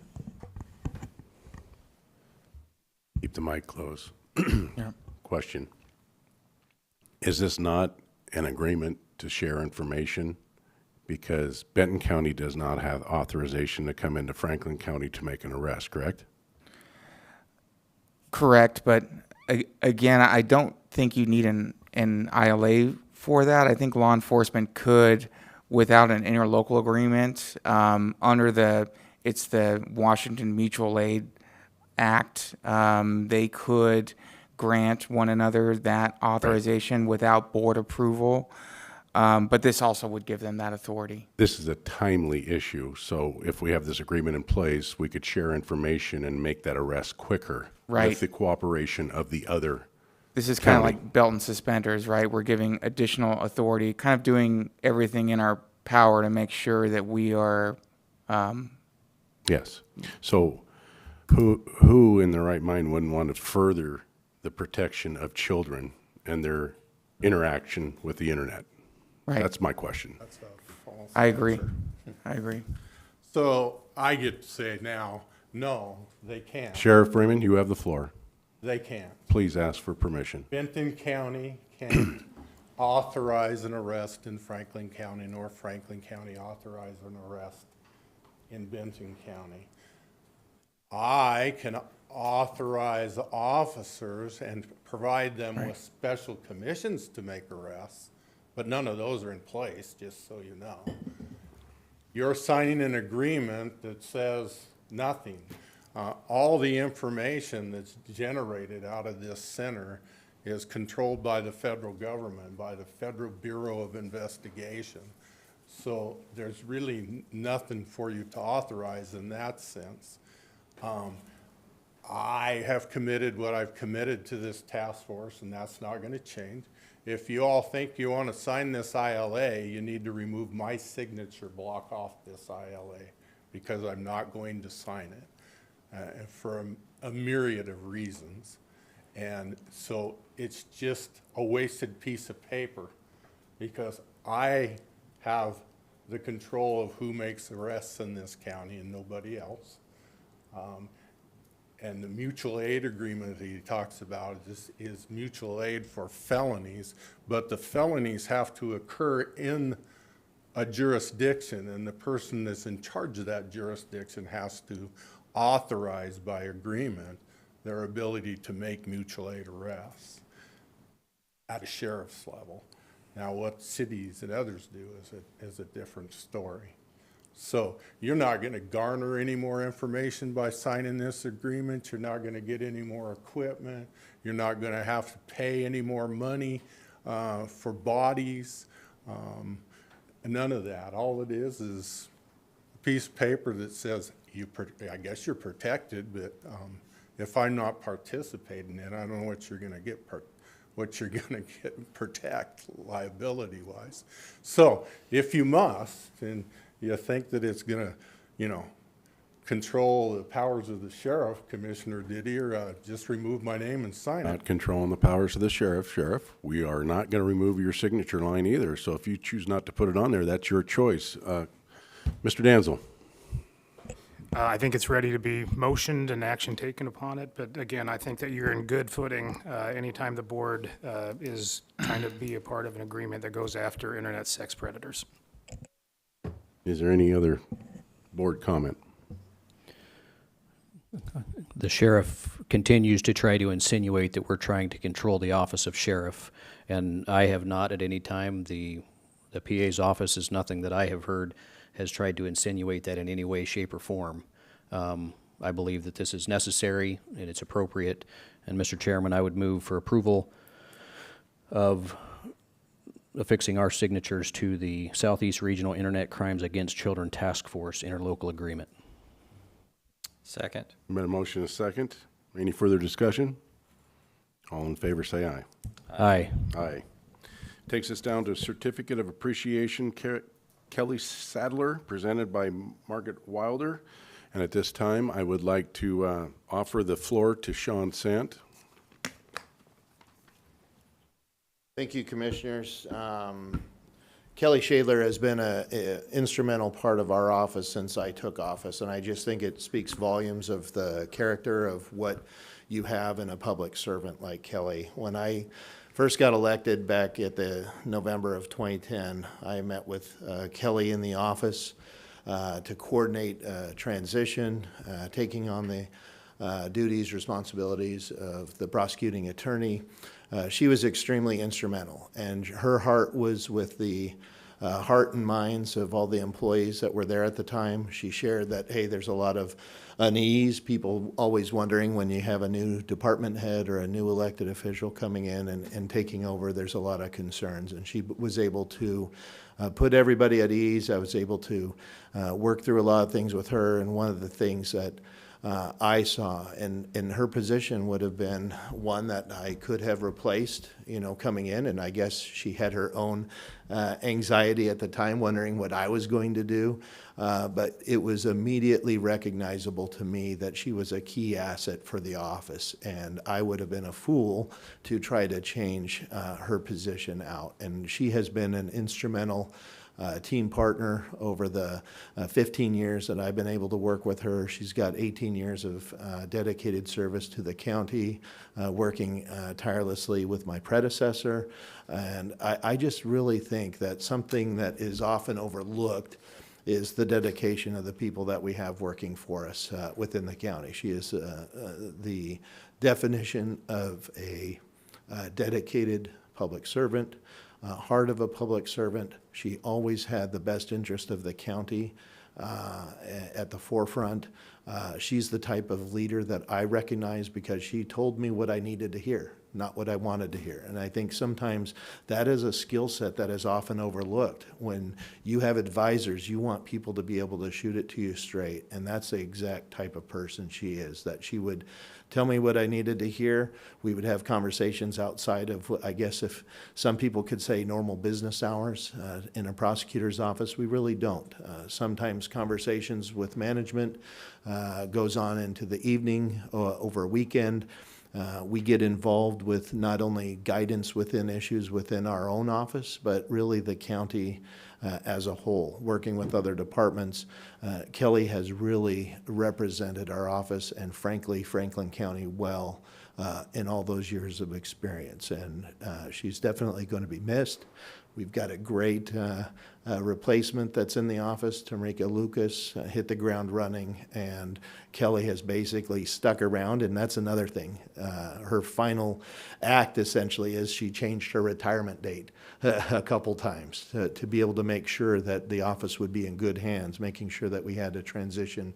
Keep the mic closed. Yeah. Question. Is this not an agreement to share information? Because Benton County does not have authorization to come into Franklin County to make an arrest, correct? Correct, but again, I don't think you need an ILA for that. I think law enforcement could, without an interlocal agreement, it's the Washington Mutual Aid Act, they could grant one another that authorization without board approval. But this also would give them that authority. This is a timely issue, so if we have this agreement in place, we could share information and make that arrest quicker. Right. With the cooperation of the other. This is kind of county. like belt and suspenders, right? We're giving additional authority, kind of doing everything in our power to make sure that we are. Yes. So who in their right mind wouldn't want to further the protection of children and their interaction with the internet? Right. That's my question. That's a false I agree. answer. I agree. So I get to say now, no, they can't. Sheriff Freeman, you have the floor. They can't. Please ask for permission. Benton County can't authorize an arrest in Franklin County, nor Franklin County authorize an arrest in Benton County. I can authorize officers and provide them with special commissions to make arrests, but none of those are in place, just so you know. You're signing an agreement that says nothing. All the information that's generated out of this center is controlled by the federal government, by the Federal Bureau of Investigation. So there's really nothing for you to authorize in that sense. I have committed what I've committed to this task force, and that's not going to change. If you all think you want to sign this ILA, you need to remove my signature block off this ILA, because I'm not going to sign it for a myriad of reasons. And so it's just a wasted piece of paper, because I have the control of who makes arrests in this county and nobody else. And the mutual aid agreement that he talks about is mutual aid for felonies, but the felonies have to occur in a jurisdiction, and the person that's in charge of that jurisdiction has to authorize by agreement their ability to make mutual aid arrests at a sheriff's level. Now, what cities and others do is a different story. So you're not going to garner any more information by signing this agreement. You're not going to get any more equipment. You're not going to have to pay any more money for bodies. None of that. All it is a piece of paper that says, I guess you're protected, but if I'm not participating in it, I don't know what you're going to get protect liability-wise. So if you must, and you think that it's going to, control the powers of the sheriff, Commissioner Didier, just remove my name and sign it. Not controlling the powers of the sheriff. We are not going to remove your signature line either. So if you choose not to put it on there, that's your choice. Mr. Danzel. I think it's ready to be motioned and action taken upon it, but again, I think that you're in good footing anytime the board is trying to be a part of an agreement that goes after internet sex predators. Is there any other board comment? The sheriff continues to try to insinuate that we're trying to control the office of sheriff, and I have not at any time. The PA's office is nothing that I have heard has tried to insinuate that in any way, shape, or form. I believe that this is necessary and it's appropriate. And Mr. Chairman, I would move for approval of affixing our signatures to the Southeast Regional Internet Crimes Against Children Task Force interlocal agreement. Second. Been a motion and a second. Any further discussion? All in favor, say aye. Aye. Aye. Takes us down to Certificate of Appreciation, Kelly Sadler, presented by Margaret Wilder. And at this time, I would like to offer the floor to Sean Sant. Thank you, Commissioners. Kelly Shadler has been an instrumental part of our office since I took office, and I just think it speaks volumes of the character of what you have in a public servant like Kelly. When I first got elected back at the November of 2010, I met with Kelly in the office to coordinate transition, taking on the duties, responsibilities of the prosecuting attorney. She was extremely instrumental, and her heart was with the heart and minds of all the employees that were there at the time. She shared that, hey, there's a lot of unease, people always wondering when you have a new department head or a new elected official coming in and taking over, there's a lot of concerns. And she was able to put everybody at ease. I was able to work through a lot of things with her, and one of the things that I saw in her position would have been one that I could have replaced, coming in, and I guess she had her own anxiety at the time, wondering what I was going to do, but it was immediately recognizable to me that she was a key asset for the office, and I would have been a fool to try to change her position out, and she has been an instrumental team partner over the 15 years that I've been able to work with her. She's got 18 years of dedicated service to the county, working tirelessly with my predecessor. And I just really think that something that is often overlooked is the dedication of the people that we have working for us within the county. She is the definition of a dedicated public servant, heart of a public servant. She always had the best interest of the county at the forefront. She's the type of leader that I recognize because she told me what I needed to hear, not what I wanted to hear. And I think sometimes that is a skill set that is often overlooked. When you have advisors, you want people to be able to shoot it to you straight. And that's the exact type of person she is, that she would tell me what I needed to hear. We would have conversations outside of, I guess if some people could say normal business hours in a prosecutor's office, we really don't. Sometimes conversations with management goes on into the evening over a weekend. We get involved with not only guidance within issues within our own office, but really the county as a whole, working with other departments. Kelly has really represented our office and frankly Franklin County well in all those years of experience. And she's definitely going to be missed. We've got a great replacement that's in the office. Tamrika Lucas hit the ground running, and Kelly has basically stuck around, and that's another thing. Her final act essentially is she changed her retirement date a couple times to be able to make sure that the office would be in good hands, making sure that we had a transition,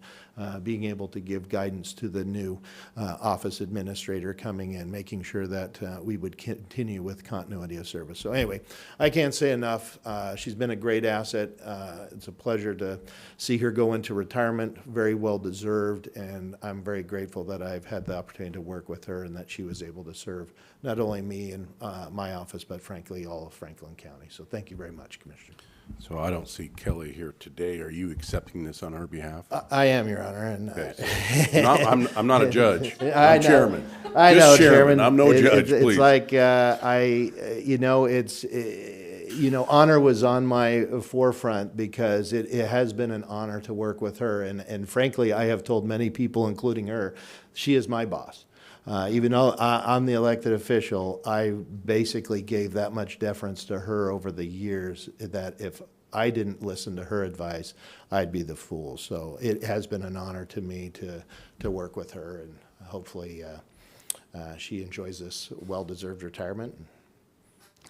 being able to give guidance to the new office administrator coming in, making sure that we would continue with continuity of service. So anyway, I can't say enough. She's been a great asset. It's a pleasure to see her go into retirement, very well deserved, and I'm very grateful that I've had the opportunity to work with her and that she was able to serve not only me and my office, but frankly, all of Franklin County. So thank you very much, Commissioner. So I don't see Kelly here today. Are you accepting this on our behalf? I am, Your Honor, and Okay. No, I'm not a judge. I I'm know. chairman. I Just know, Chairman. I'm no judge, It's please. like honor was on my forefront because it has been an honor to work with her, and frankly, I have told many people, including her, she is my boss. Even though I'm the elected official, I basically gave that much deference to her over the years that if I didn't listen to her advice, I'd be the fool. So it has been an honor to me to work with her, and hopefully she enjoys this well-deserved retirement.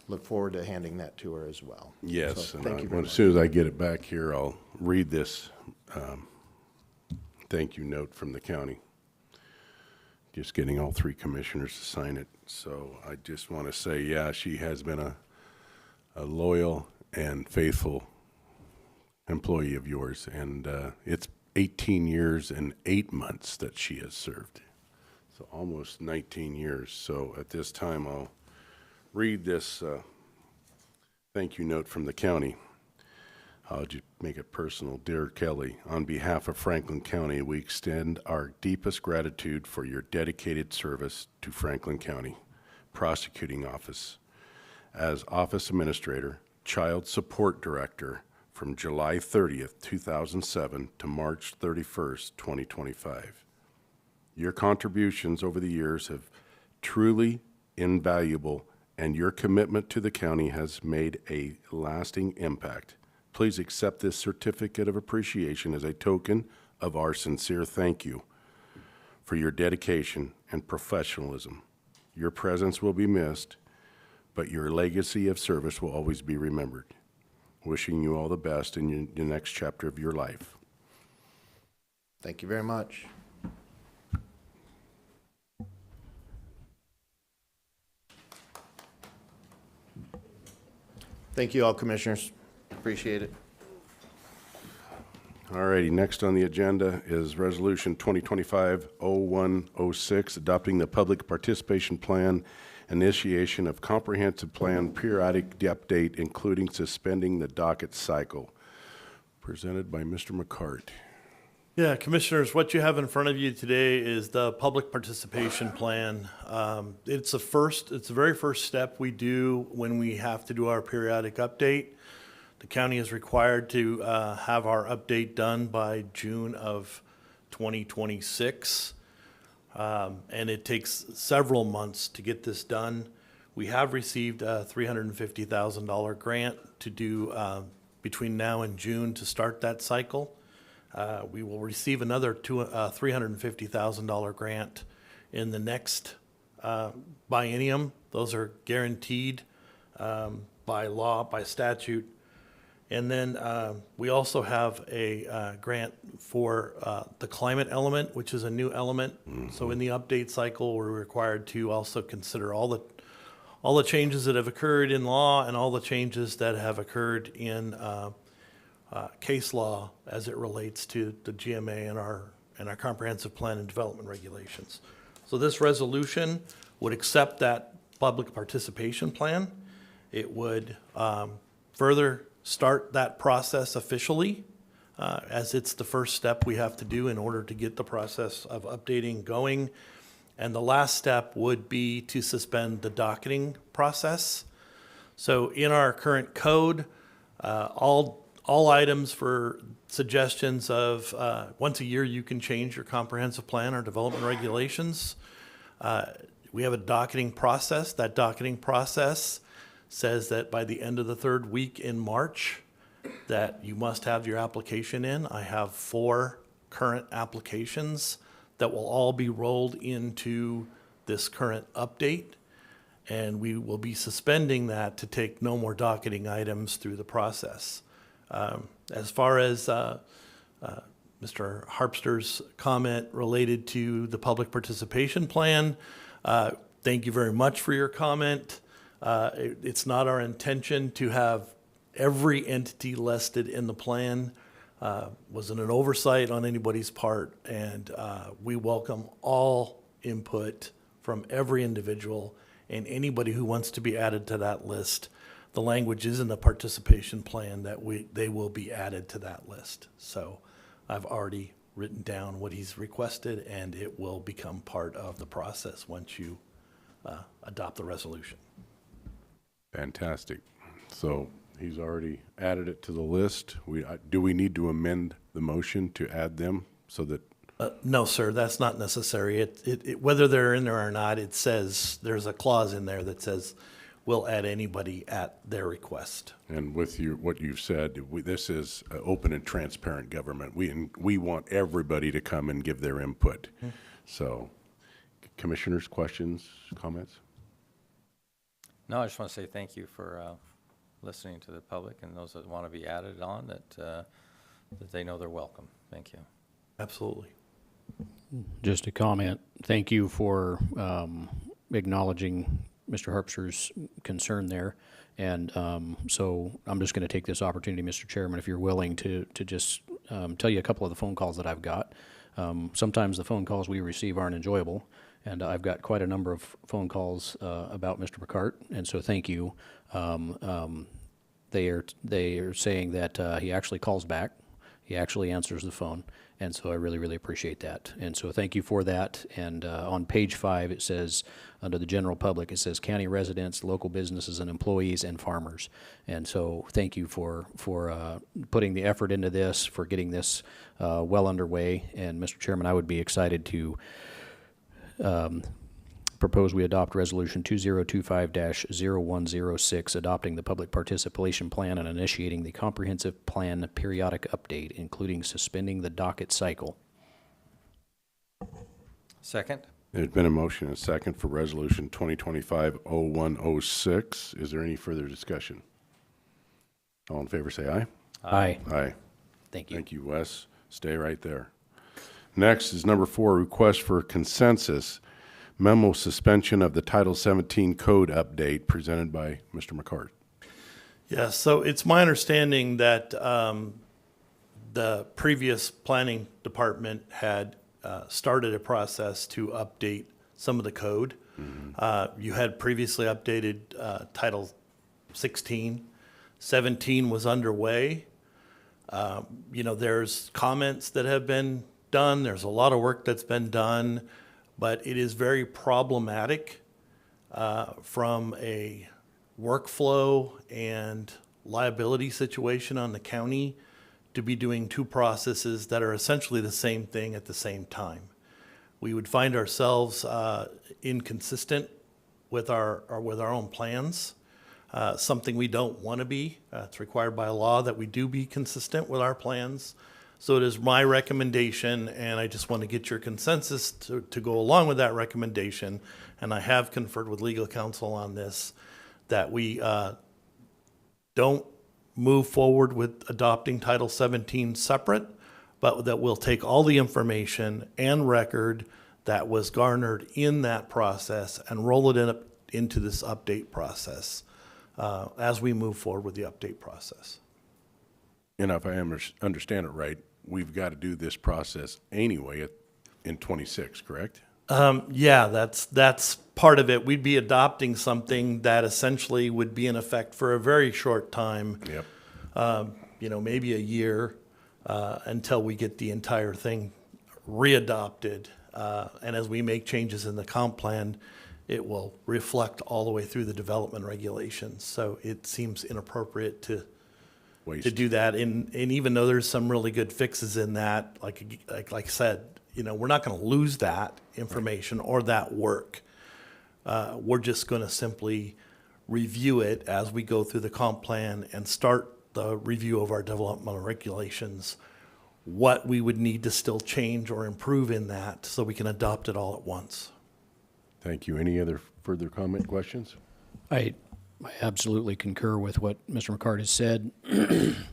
Look forward to handing that to her as well. Yes, So and thank you very as much. soon as I get it back here, I'll read this thank you note from the county. Just getting all three commissioners to sign it. So I just want to say, yeah, she has been a loyal and faithful employee of yours, and it's 18 years and 8 months that she has served. So almost 19 years. So at this time, I'll read this thank you note from the county. I'll just make it personal. Dear Kelly, on behalf of Franklin County, we extend our deepest gratitude for your dedicated service to Franklin County Prosecuting Office as Office Administrator, Child Support Director from July 30th, 2007 to March 31st, 2025. Your contributions over the years have truly invaluable, and your commitment to the county has made a lasting impact. Please accept this certificate of appreciation as a token of our sincere thank you for your dedication and professionalism. Your presence will be missed, but your legacy of service will always be remembered. Wishing you all the best in the next chapter of your life. Thank you very much. Thank you all, Commissioners. Appreciate it. All righty, next on the agenda is Resolution 2025-0106, adopting the Public Participation Plan, initiation of comprehensive plan periodic update, including suspending the docket cycle. Presented by Mr. McCart. Yeah, Commissioners, what you have in front of you today is the public participation plan. It's the very first step we do when we have to do our periodic update. The county is required to have our update done by June of 2026. And it takes several months to get this done. We have received a $350,000 grant to do between now and June to start that cycle. We will receive another $350,000 grant in the next biennium. Those are guaranteed by law, by statute. And then we also have a grant for the climate element, which is a new element. So in the update cycle, we're required to also consider all the changes that have occurred in law and all the changes that have occurred in case law as it relates to the GMA and our comprehensive plan and development regulations. So this resolution would accept that public participation plan. It would further start that process officially, as it's the first step we have to do in order to get the process of updating going. And the last step would be to suspend the docketing process. So in our current code, all items for suggestions of once a year you can change your comprehensive plan or development regulations. We have a docketing process. That docketing process says that by the end of the third week in March that you must have your application in. I have 4 current applications that will all be rolled into this current update, and we will be suspending that to take no more docketing items through the process. As far as Mr. Harpster's comment related to the public participation plan, thank you very much for your comment. It's not our intention to have every entity listed in the plan. Wasn't an oversight on anybody's part, and we welcome all input from every individual and anybody who wants to be added to that list. The language is in the participation plan that they will be added to that list. So I've already written down what he's requested, and it will become part of the process once you adopt the resolution. Fantastic. So he's already added it to the list. Do we need to amend the motion to add them so that? No, sir, that's not necessary. Whether they're in there or not, it says, there's a clause in there that says we'll add anybody at their request. And with what you've said, this is open and transparent government. We want everybody to come and give their input. So, commissioners, questions, comments? No, I just want to say thank you for listening to the public and those that want to be added on, that they know they're welcome. Thank you. Absolutely. Just a comment. Thank you for acknowledging Mr. Harpster's concern there. And so I'm just going to take this opportunity, Mr. Chairman, if you're willing to just tell you a couple of the phone calls that I've got. Sometimes the phone calls we receive aren't enjoyable, and I've got quite a number of phone calls about Mr. McCart, and so thank you. They are saying that he actually calls back. He actually answers the phone, and so I really, really appreciate that. And so thank you for that. And on page 5, it says, under the general public, it says county residents, local businesses and employees, and farmers. And so thank you for putting the effort into this, for getting this well underway. And Mr. Chairman, I would be excited to propose we adopt Resolution 2025-0106, adopting the public participation plan and initiating the comprehensive plan periodic update, including suspending the docket cycle. Second? There's been a motion and a second for Resolution 2025-0106. Is there any further discussion? All in favor, say aye. Aye. Aye. Thank you. Thank you, Wes. Stay right there. Next is number 4, request for consensus memo suspension of the Title 17 code update presented by Mr. McCart. Yes, so it's my understanding that the previous planning department had started a process to update some of the code. You had previously updated Title 16. 17 was underway. There's comments that have been done. There's a lot of work that's been done, but it is very problematic from a workflow and liability situation on the county to be doing 2 processes that are essentially the same thing at the same time. We would find ourselves inconsistent with our own plans. something we don't want to be. It's required by law that we do be consistent with our plans. So it is my recommendation, and I just want to get your consensus to go along with that recommendation. And I have conferred with legal counsel on this, that we don't move forward with adopting Title 17 separate, but that we'll take all the information and record that was garnered in that process and roll it into this update process as we move forward with the update process. And if I understand it right, we've got to do this process anyway in 26, correct? Yeah, that's part of it. We'd be adopting something that essentially would be in effect for a very short time. Yep. Maybe a year until we get the entire thing readopted. And as we make changes in the comp plan, it will reflect all the way through the development regulations. So it seems inappropriate to do that. And even though there's some really good fixes in that, like I said, we're not going to lose that information or that work. We're just going to simply review it as we go through the comp plan and start the review of our developmental regulations, what we would need to still change or improve in that so we can adopt it all at once. Thank you. Any other further comment, questions? I absolutely concur with what Mr. McCart has said,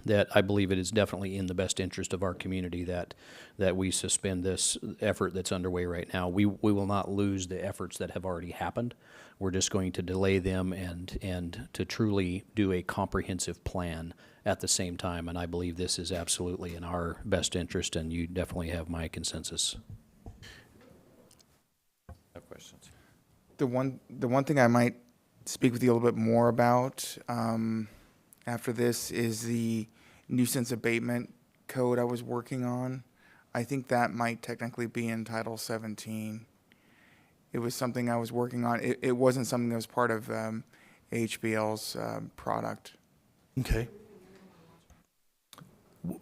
that I believe it is definitely in the best interest of our community that we suspend this effort that's underway right now. We will not lose the efforts that have already happened. We're just going to delay them and to truly do a comprehensive plan at the same time, and I believe this is absolutely in our best interest, and you definitely have my consensus. No questions. The one thing I might speak with you a little bit more about after this is the nuisance abatement code I was working on. I think that might technically be in Title 17. It was something I was working on. It wasn't something that was part of HBL's product. Okay.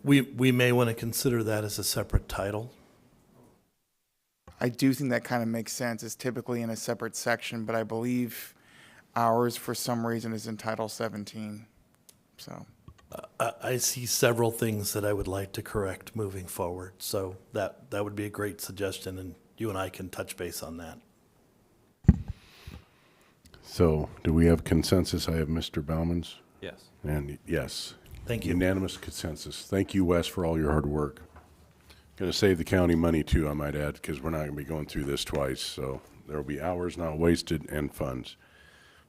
We may want to consider that as a separate title. I do think that kind of makes sense. It's typically in a separate section, but I believe ours, for some reason, is in Title 17. So I see several things that I would like to correct moving forward, so that would be a great suggestion, and you and I can touch base on that. So do we have consensus? I have Mr. Bauman's. Yes. And yes. Thank you. Unanimous consensus. Thank you, Wes, for all your hard work. Going to save the county money too, I might add, because we're not going to be going through this twice. So there will be hours not wasted and funds.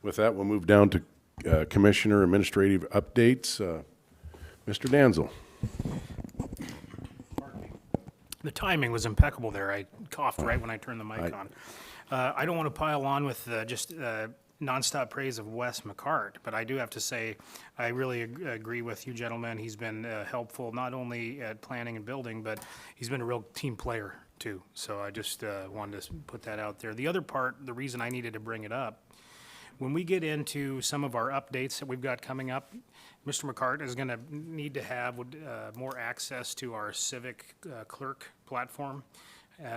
With that, we'll move down to Commissioner Administrative Updates. Mr. Danzel. The timing was impeccable there. I coughed right when I turned the mic on. I don't want to pile on with just nonstop praise of Wes McCart, but I do have to say I really agree with you gentlemen. He's been helpful not only at planning and building, but he's been a real team player too. So I just wanted to put that out there. The other part, the reason I needed to bring it up, when we get into some of our updates that we've got coming up, Mr. McCart is going to need to have more access to our civic clerk platform.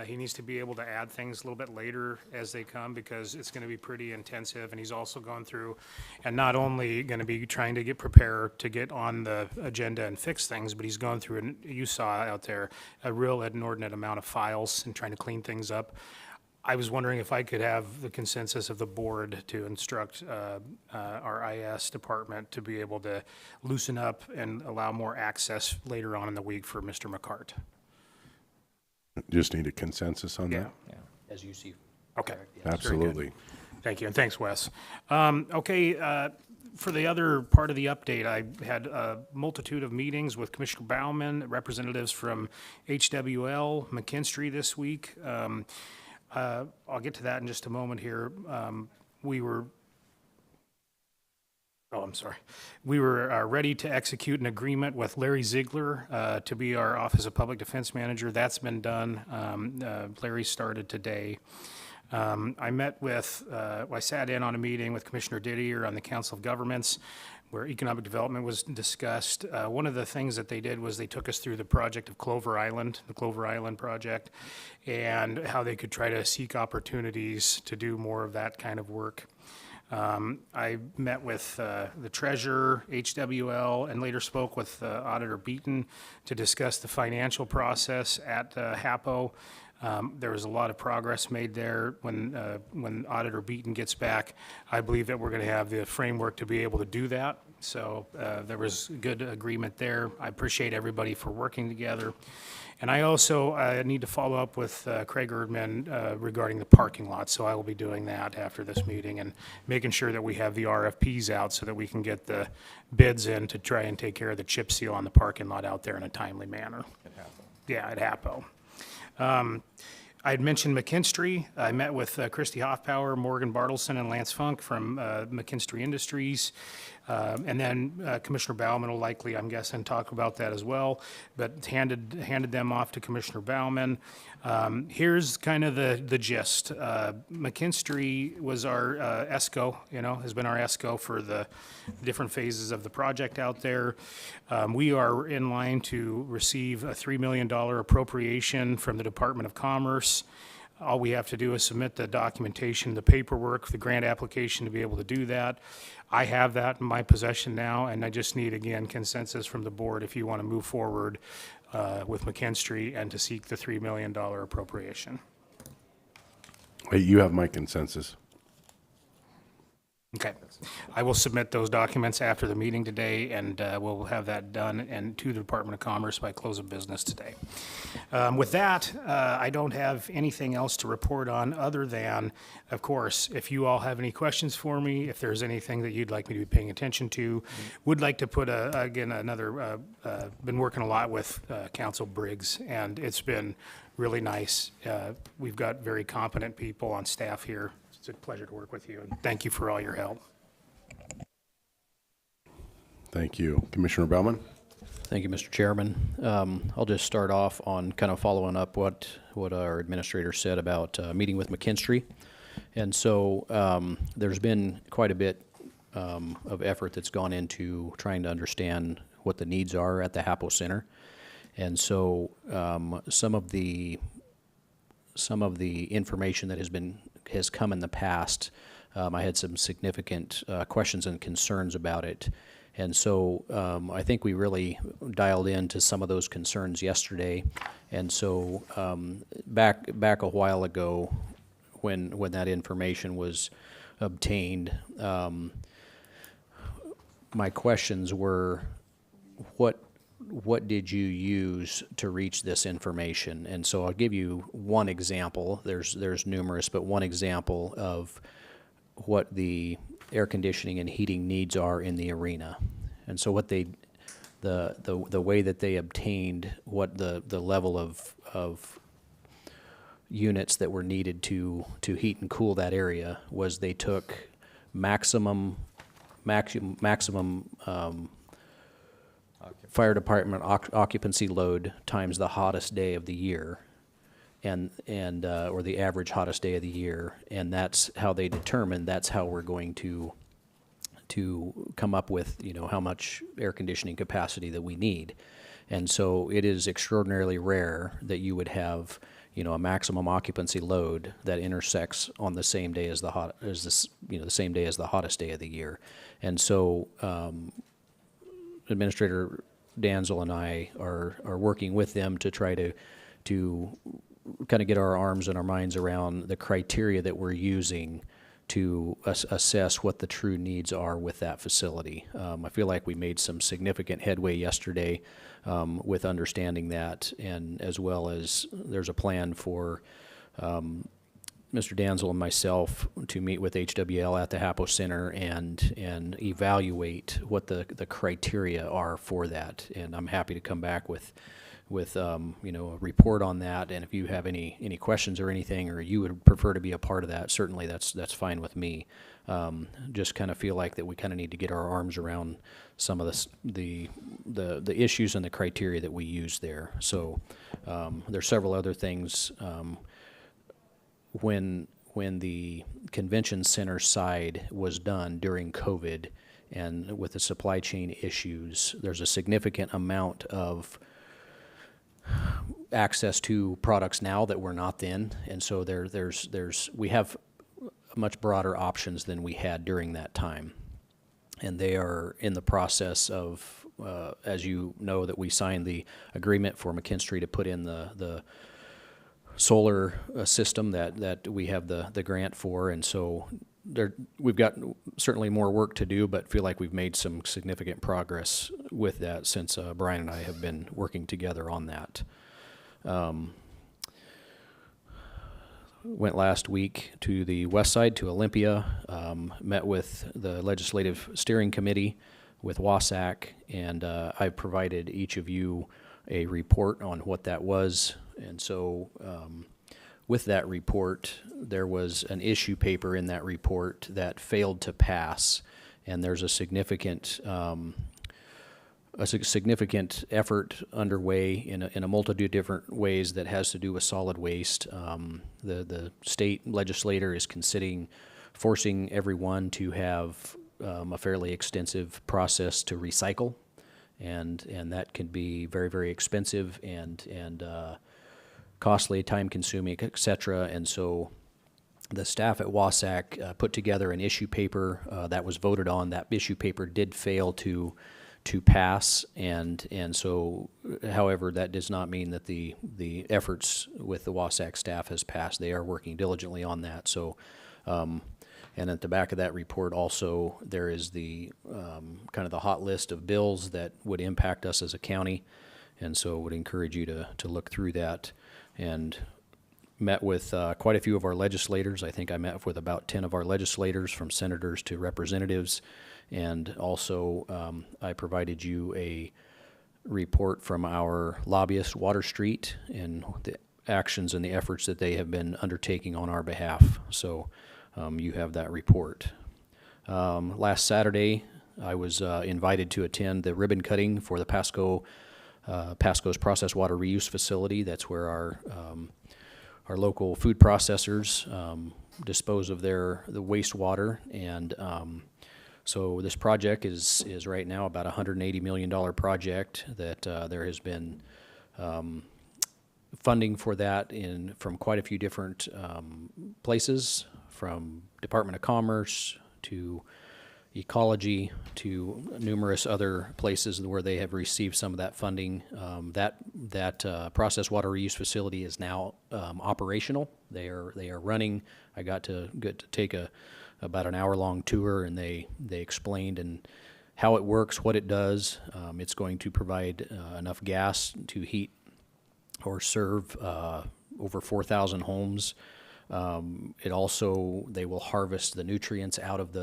He needs to be able to add things a little bit later as they come because it's going to be pretty intensive. And he's also going through and not only going to be trying to get prepared to get on the agenda and fix things, but he's going through, and you saw out there, a real inordinate amount of files and trying to clean things up. I was wondering if I could have the consensus of the board to instruct our IS department to be able to loosen up and allow more access later on in the week for Mr. McCart. Just need a consensus on that? Yeah. As you see. Okay. Absolutely. Thank you, and thanks, Wes. Okay, for the other part of the update, I had a multitude of meetings with Commissioner Bauman, representatives from HWL, McKinstry this week. I'll get to that in just a moment here. We were ready to execute an agreement with Larry Ziegler to be our Office of Public Defense Manager. That's been done. Larry started today. I sat in on a meeting with Commissioner Didier on the Council of Governments where economic development was discussed. One of the things that they did was they took us through the project of Clover Island, the Clover Island project, and how they could try to seek opportunities to do more of that kind of work. I met with the treasurer, HWL, and later spoke with Auditor Beaton to discuss the financial process at HAPO. There was a lot of progress made there. When Auditor Beaton gets back, I believe that we're going to have the framework to be able to do that. So there was good agreement there. I appreciate everybody for working together. And I also need to follow up with Craig Erdman regarding the parking lot, so I will be doing that after this meeting and making sure that we have the RFPs out so that we can get the bids in to try and take care of the chip seal on the parking lot out there in a timely manner. Yeah, at HAPO. I had mentioned McKinstry. I met with Christy Hoffpower, Morgan Bartleson, and Lance Funk from McKinstry Industries. And then Commissioner Bauman will likely, I'm guessing, talk about that as well, but handed them off to Commissioner Bauman. Here's kind of the gist. McKinstry was our ESCO, has been our ESCO for the different phases of the project out there. We are in line to receive a $3 million appropriation from the Department of Commerce. All we have to do is submit the documentation, the paperwork, the grant application to be able to do that. I have that in my possession now, and I just need, again, consensus from the board if you want to move forward with McKinstry and to seek the $3 million appropriation. Hey, you have my consensus. Okay. I will submit those documents after the meeting today, and we'll have that done and to the Department of Commerce by close of business today. With that, I don't have anything else to report on other than, of course, if you all have any questions for me, if there's anything that you'd like me to be paying attention to, would like to put, been working a lot with Council Briggs, and it's been really nice. We've got very competent people on staff here. It's a pleasure to work with you, and thank you for all your help. Thank you. Commissioner Bauman? Thank you, Mr. Chairman. I'll just start off on kind of following up what our administrator said about meeting with McKinstry. And so there's been quite a bit of effort that's gone into trying to understand what the needs are at the HAPO Center. And so some of the information that has come in the past, I had some significant questions and concerns about it. And so I think we really dialed into some of those concerns yesterday. And so back a while ago, when that information was obtained, my questions were, what did you use to reach this information? And so I'll give you one example. There's numerous, but one example of what the air conditioning and heating needs are in the arena. And so what the way that they obtained what the level of units that were needed to heat and cool that area was they took maximum fire department occupancy load times the hottest day of the year, and or the average hottest day of the year, and that's how they determined that's how we're going to come up with how much air conditioning capacity that we need. And so it is extraordinarily rare that you would have a maximum occupancy load that intersects on the same day as the same day as the hottest day of the year. And so Administrator Danzel and I are working with them to try to kind of get our arms and our minds around the criteria that we're using to assess what the true needs are with that facility. I feel like we made some significant headway yesterday with understanding that, and as well as there's a plan for Mr. Danzel and myself to meet with HWL at the HAPO Center and evaluate what the criteria are for that. And I'm happy to come back with a report on that. And if you have any questions or anything, or you would prefer to be a part of that, certainly that's fine with me. Just kind of feel like that we kind of need to get our arms around some of the issues and the criteria that we use there. So there's several other things. When the convention center side was done during COVID and with the supply chain issues, there's a significant amount of access to products now that we're not then. And so we have much broader options than we had during that time. And they are in the process of, as you know, that we signed the agreement for McKinstry to put in the solar system that we have the grant for. And so we've got certainly more work to do, but feel like we've made some significant progress with that since Brian and I have been working together on that. Went last week to the west side, to Olympia, met with the Legislative Steering Committee with WASAC, and I provided each of you a report on what that was. And so with that report, there was an issue paper in that report that failed to pass, and there's a significant effort underway in a multitude of different ways that has to do with solid waste. The state legislator is considering forcing everyone to have a fairly extensive process to recycle, and that can be very, very expensive and costly, time-consuming, et cetera. And so the staff at WASAC put together an issue paper that was voted on. That issue paper did fail to pass, and so, however, that does not mean that the efforts with the WASAC staff has passed. They are working diligently on that. So, and at the back of that report also, there is the kind of the hot list of bills that would impact us as a county, and so would encourage you to look through that. And met with quite a few of our legislators. I think I met with about 10 of our legislators, from senators to representatives. And also, I provided you a report from our lobbyist, Water Street, and the actions and the efforts that they have been undertaking on our behalf. So you have that report. Last Saturday, I was invited to attend the ribbon cutting for the Pasco's processed water reuse facility. That's where our local food processors dispose of the wastewater. And so this project is right now about a $180 million project that there has been funding for that from quite a few different places, from Department of Commerce to Ecology to numerous other places where they have received some of that funding. That processed water reuse facility is now operational. They are running. I got to take about an hour-long tour, and they explained and how it works, what it does. It's going to provide enough gas to heat or serve over 4,000 homes. It also, they will harvest the nutrients out of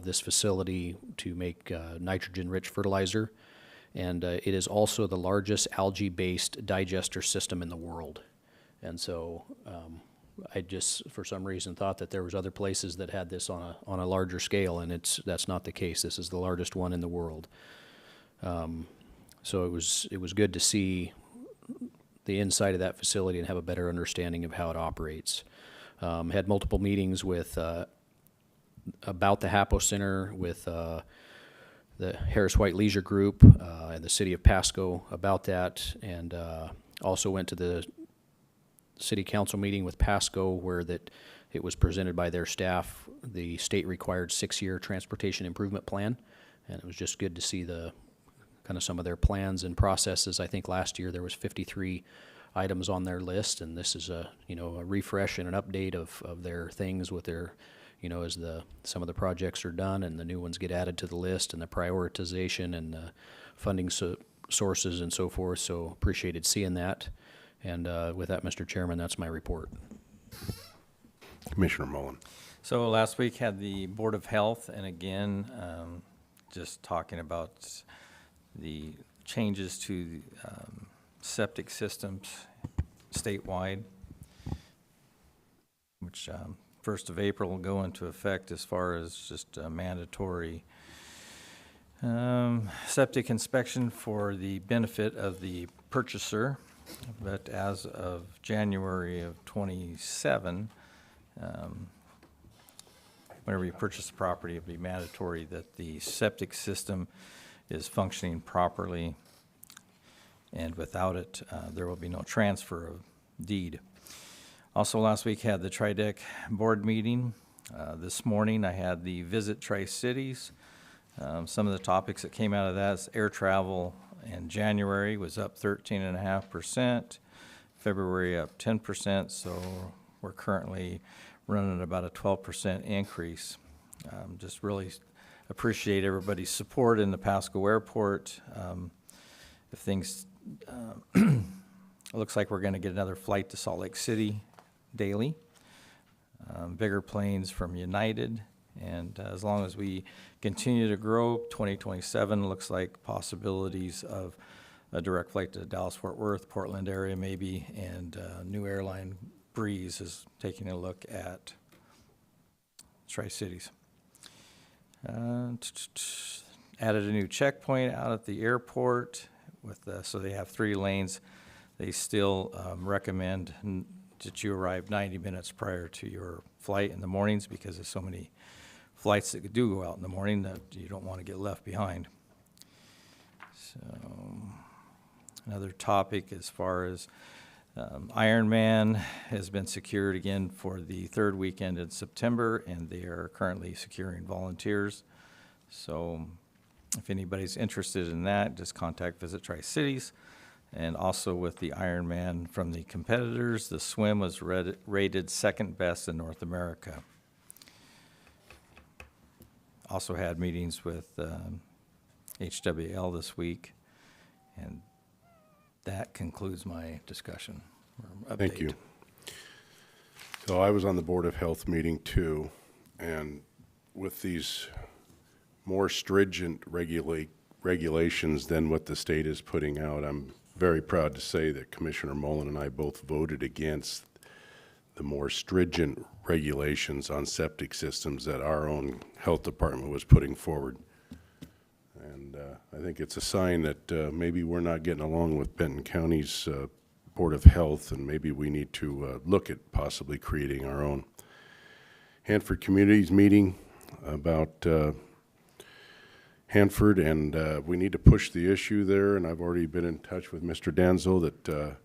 this facility to make nitrogen-rich fertilizer. And it is also the largest algae-based digester system in the world. And so I just, for some reason, thought that there was other places that had this on a larger scale, and that's not the case. This is the largest one in the world. So it was good to see the inside of that facility and have a better understanding of how it operates. Had multiple meetings with about the HAPO Center, with the Harris White Leisure Group and the City of Pasco about that, and also went to the City Council meeting with Pasco, where it was presented by their staff, the state-required 6-year transportation improvement plan, and it was just good to see kind of some of their plans and processes. I think last year there was 53 items on their list, and this is a refresh and an update of their things with their, as some of the projects are done and the new ones get added to the list, and the prioritization and the funding sources and so forth. So appreciated seeing that. And with that, Mr. Chairman, that's my report. Commissioner Mullen. So last week had the Board of Health, and again, just talking about the changes to septic systems statewide, which 1st of April will go into effect as far as just a mandatory septic inspection for the benefit of the purchaser. But as of January of 27, whenever you purchase the property, it'll be mandatory that the septic system is functioning properly, and without it, there will be no transfer of deed. Also, last week had the TRIDEC board meeting, This morning, I had the Visit Tri-Cities. Some of the topics that came out of that is air travel in January was up 13.5%, February up 10%, so we're currently running at about a 12% increase. Just really appreciate everybody's support in the Pasco Airport. If things, it looks like we're going to get another flight to Salt Lake City daily. Bigger planes from United, and as long as we continue to grow, 2027 looks like possibilities of a direct flight to Dallas-Fort Worth, Portland area maybe, and new airline Breeze is taking a look at Tri-Cities. Added a new checkpoint out at the airport with so they have 3 lanes. They still recommend that you arrive 90 minutes prior to your flight in the mornings because there's so many flights that do go out in the morning that you don't want to get left behind. So another topic as far as Ironman has been secured again for the 3rd weekend in September, and they are currently securing volunteers. So if anybody's interested in that, just contact Visit Tri-Cities. And also with the Ironman from the competitors, the swim was rated 2nd best in North America. Also had meetings with HWL this week, and that concludes my discussion. Or Thank update. you. So I was on the Board of Health meeting too, and with these more stringent regulations than what the state is putting out, I'm very proud to say that Commissioner Mullen and I both voted against the more stringent regulations on septic systems that our own health department was putting forward. And I think it's a sign that maybe we're not getting along with Benton County's Board of Health, and maybe we need to look at possibly creating our own. Hanford Communities meeting about Hanford, and we need to push the issue there, and I've already been in touch with Mr. Danzo that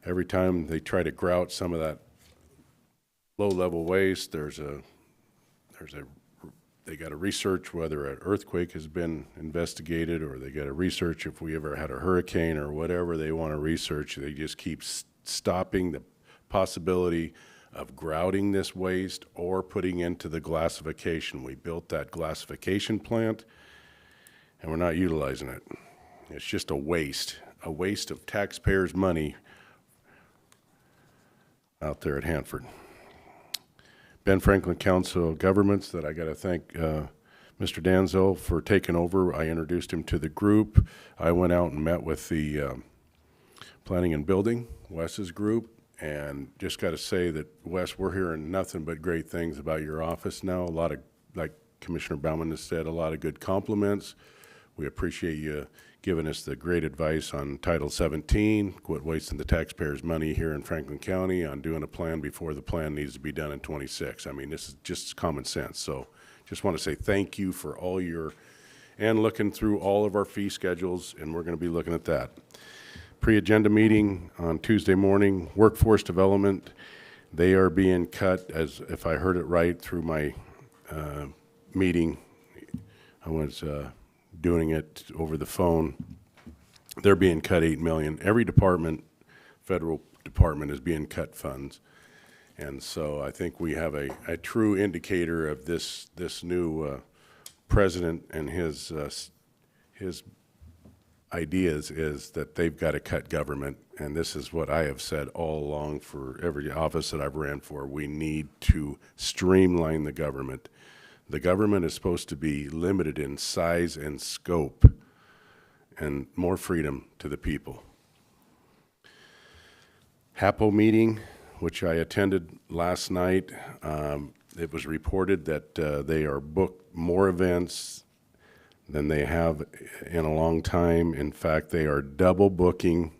every time they try to grout some of that low-level waste, they got to research whether an earthquake has been investigated, or they got to research if we ever had a hurricane or whatever they want to research. They just keep stopping the possibility of grouting this waste or putting into the glassification. We built that glassification plant, and we're not utilizing it. It's just a waste of taxpayers' money out there at Hanford. Ben Franklin Council of Governments, that I got to thank Mr. Danzo for taking over. I introduced him to the group. I went out and met with the Planning and Building, Wes's group, and just got to say that, Wes, we're hearing nothing but great things about your office now. A lot of, like Commissioner Baumann has said, a lot of good compliments. We appreciate you giving us the great advice on Title 17, quit wasting the taxpayers' money here in Franklin County on doing a plan before the plan needs to be done in 26. I mean, this is just common sense. So just want to say thank you for all your, and looking through all of our fee schedules, and we're going to be looking at that. Pre-agenda meeting on Tuesday morning, workforce development. They are being cut, as if I heard it right through my meeting. I was doing it over the phone. They're being cut $8 million. Every department, federal department, is being cut funds. And so I think we have a true indicator of this new president and his ideas is that they've got to cut government. And this is what I have said all along for every office that I've ran for. We need to streamline the government. The government is supposed to be limited in size and scope, and more freedom to the people. HAPO meeting, which I attended last night, it was reported that they are booked more events than they have in a long time. In fact, they are double booking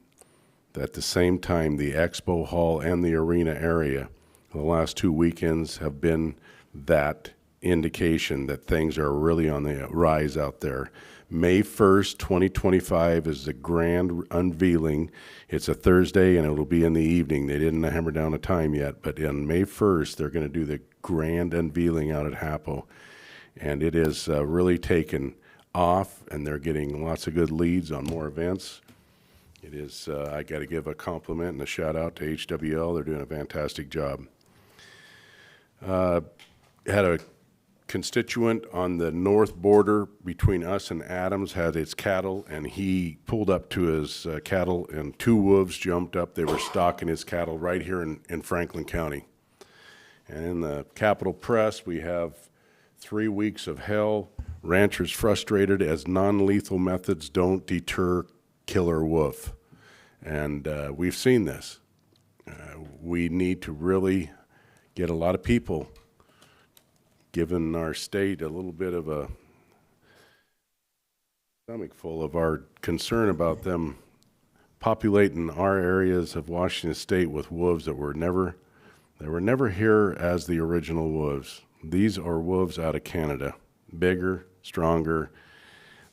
at the same time the expo hall and the arena area. The last 2 weekends have been that indication that things are really on the rise out there. May 1st, 2025 is the grand unveiling. It's a Thursday and it'll be in the evening. They didn't hammer down a time yet, but on May 1st, they're going to do grand unveiling out at Hapo. And it is really taken off, and they're getting lots of good leads on more events. It is, I got to give a compliment and a shout out to HWL. They're doing a fantastic job. Had a constituent on the north border between us and Adams had its cattle, and he pulled up to his cattle, and 2 wolves jumped up. They were stalking his cattle right here in Franklin County. And in the Capitol Press, we have 3 weeks of hell. Ranchers frustrated as non-lethal methods don't deter killer wolf. And we've seen this. We need to really get a lot of people giving our state a little bit of a stomach full of our concern about them populating our areas of Washington State with wolves that were never here as the original wolves. These are wolves out of Canada, bigger, stronger.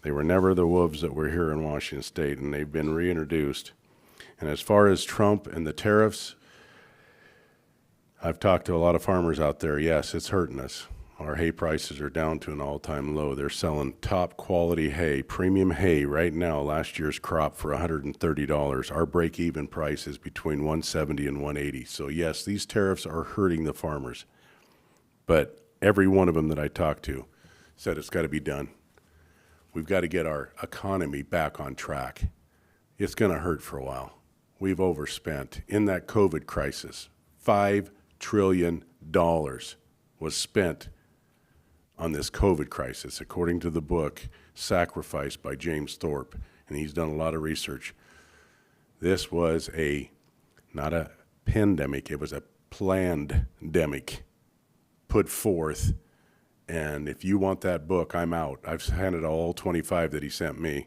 They were never the wolves that were here in Washington State, and they've been reintroduced. And as far as Trump and the tariffs, I've talked to a lot of farmers out there. Yes, it's hurting us. Our hay prices are down to an all-time low. They're selling top quality hay, premium hay right now, last year's crop for $130. Our break-even price is between $170 and $180. So yes, these tariffs are hurting the farmers. But every one of them that I talked to said it's got to be done. We've got to get our economy back on track. It's going to hurt for a while. We've overspent. In that COVID crisis, $5 trillion was spent on this COVID crisis, according to the book Sacrifice by James Thorpe, and he's done a lot of research. This was not a pandemic, it was a planned-demic put forth. And if you want that book, I'm out. I've handed all 25 that he sent me.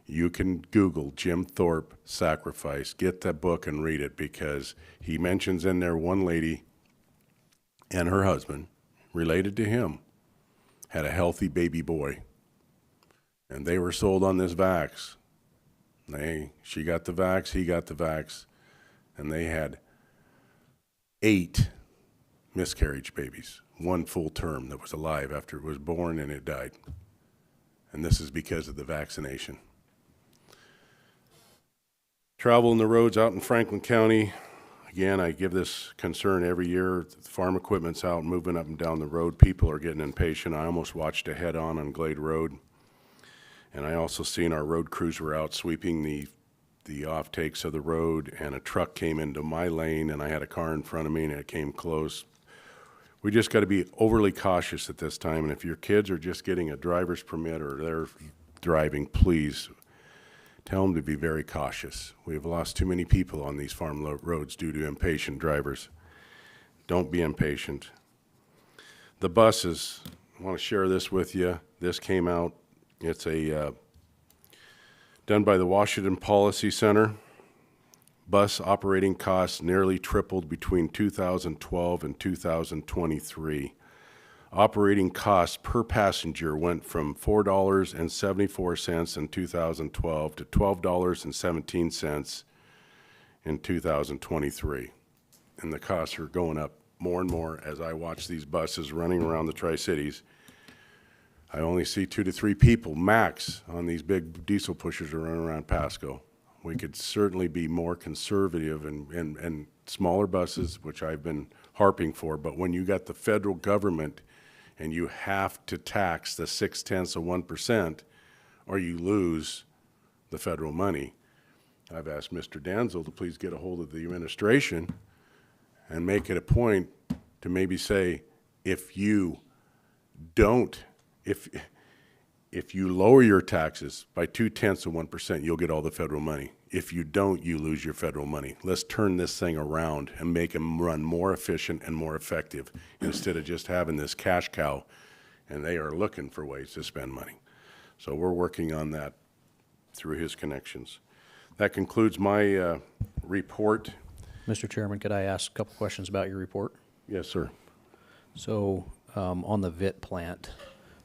You can Google Jim Thorpe Sacrifice. Get that book and read it, because he mentions in there one lady and her husband, related to him, had a healthy baby boy. And they were sold on this vax. She got the vax, he got the vax, and they had 8 miscarriage babies, 1 full term that was alive after it was born, and it died. And this is because of the vaccination. Travel in the roads out in Franklin County. Again, I give this concern every year. The farm equipment's out moving up and down the road. People are getting impatient. I almost watched a head-on Glade Road. And I also seen our road crews were out sweeping the off-takes of the road, and a truck came into my lane, and I had a car in front of me, and it came close. We just got to be overly cautious at this time. And if your kids are just getting a driver's permit or they're driving, please tell them to be very cautious. We have lost too many people on these farm roads due to impatient drivers. Don't be impatient. The buses, I want to share this with you. This came out. It's done by the Washington Policy Center. Bus operating costs nearly tripled between 2012 and 2023. Operating costs per passenger went from $4.74 in 2012 to $12.17 in 2023. And the costs are going up more and more as I watch these buses running around the Tri-Cities. I only see 2 to 3 people max on these big diesel pushers that run around Pasco. We could certainly be more conservative and smaller buses, which I've been harping for, but when you got the federal government and you have to tax the 0.6% or you lose the federal money. I've asked Mr. Danzel to please get a hold of the administration and make it a point to maybe say, if you lower your taxes by 0.2%, you'll get all the federal money. If you don't, you lose your federal money. Let's turn this thing around and make them run more efficient and more effective instead of just having this cash cow, and they are looking for ways to spend money. So we're working on that through his connections. That concludes my report. Mr. Chairman, could I ask a couple questions about your report? Yes, sir. So, on the VIT plant,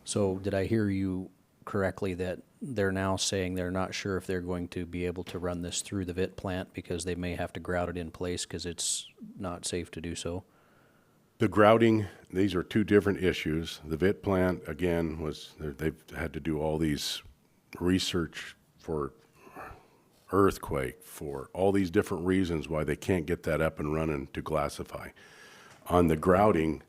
so did I hear you correctly that they're now saying they're not sure if they're going to be able to run this through the VIT plant because they may have to grout it in place because it's not safe to do so? The grouting, these are two different issues. The VIT plant, again, they've had to do all these research for earthquake, for all these different reasons why they can't get that up and running to glassify. On the grouting,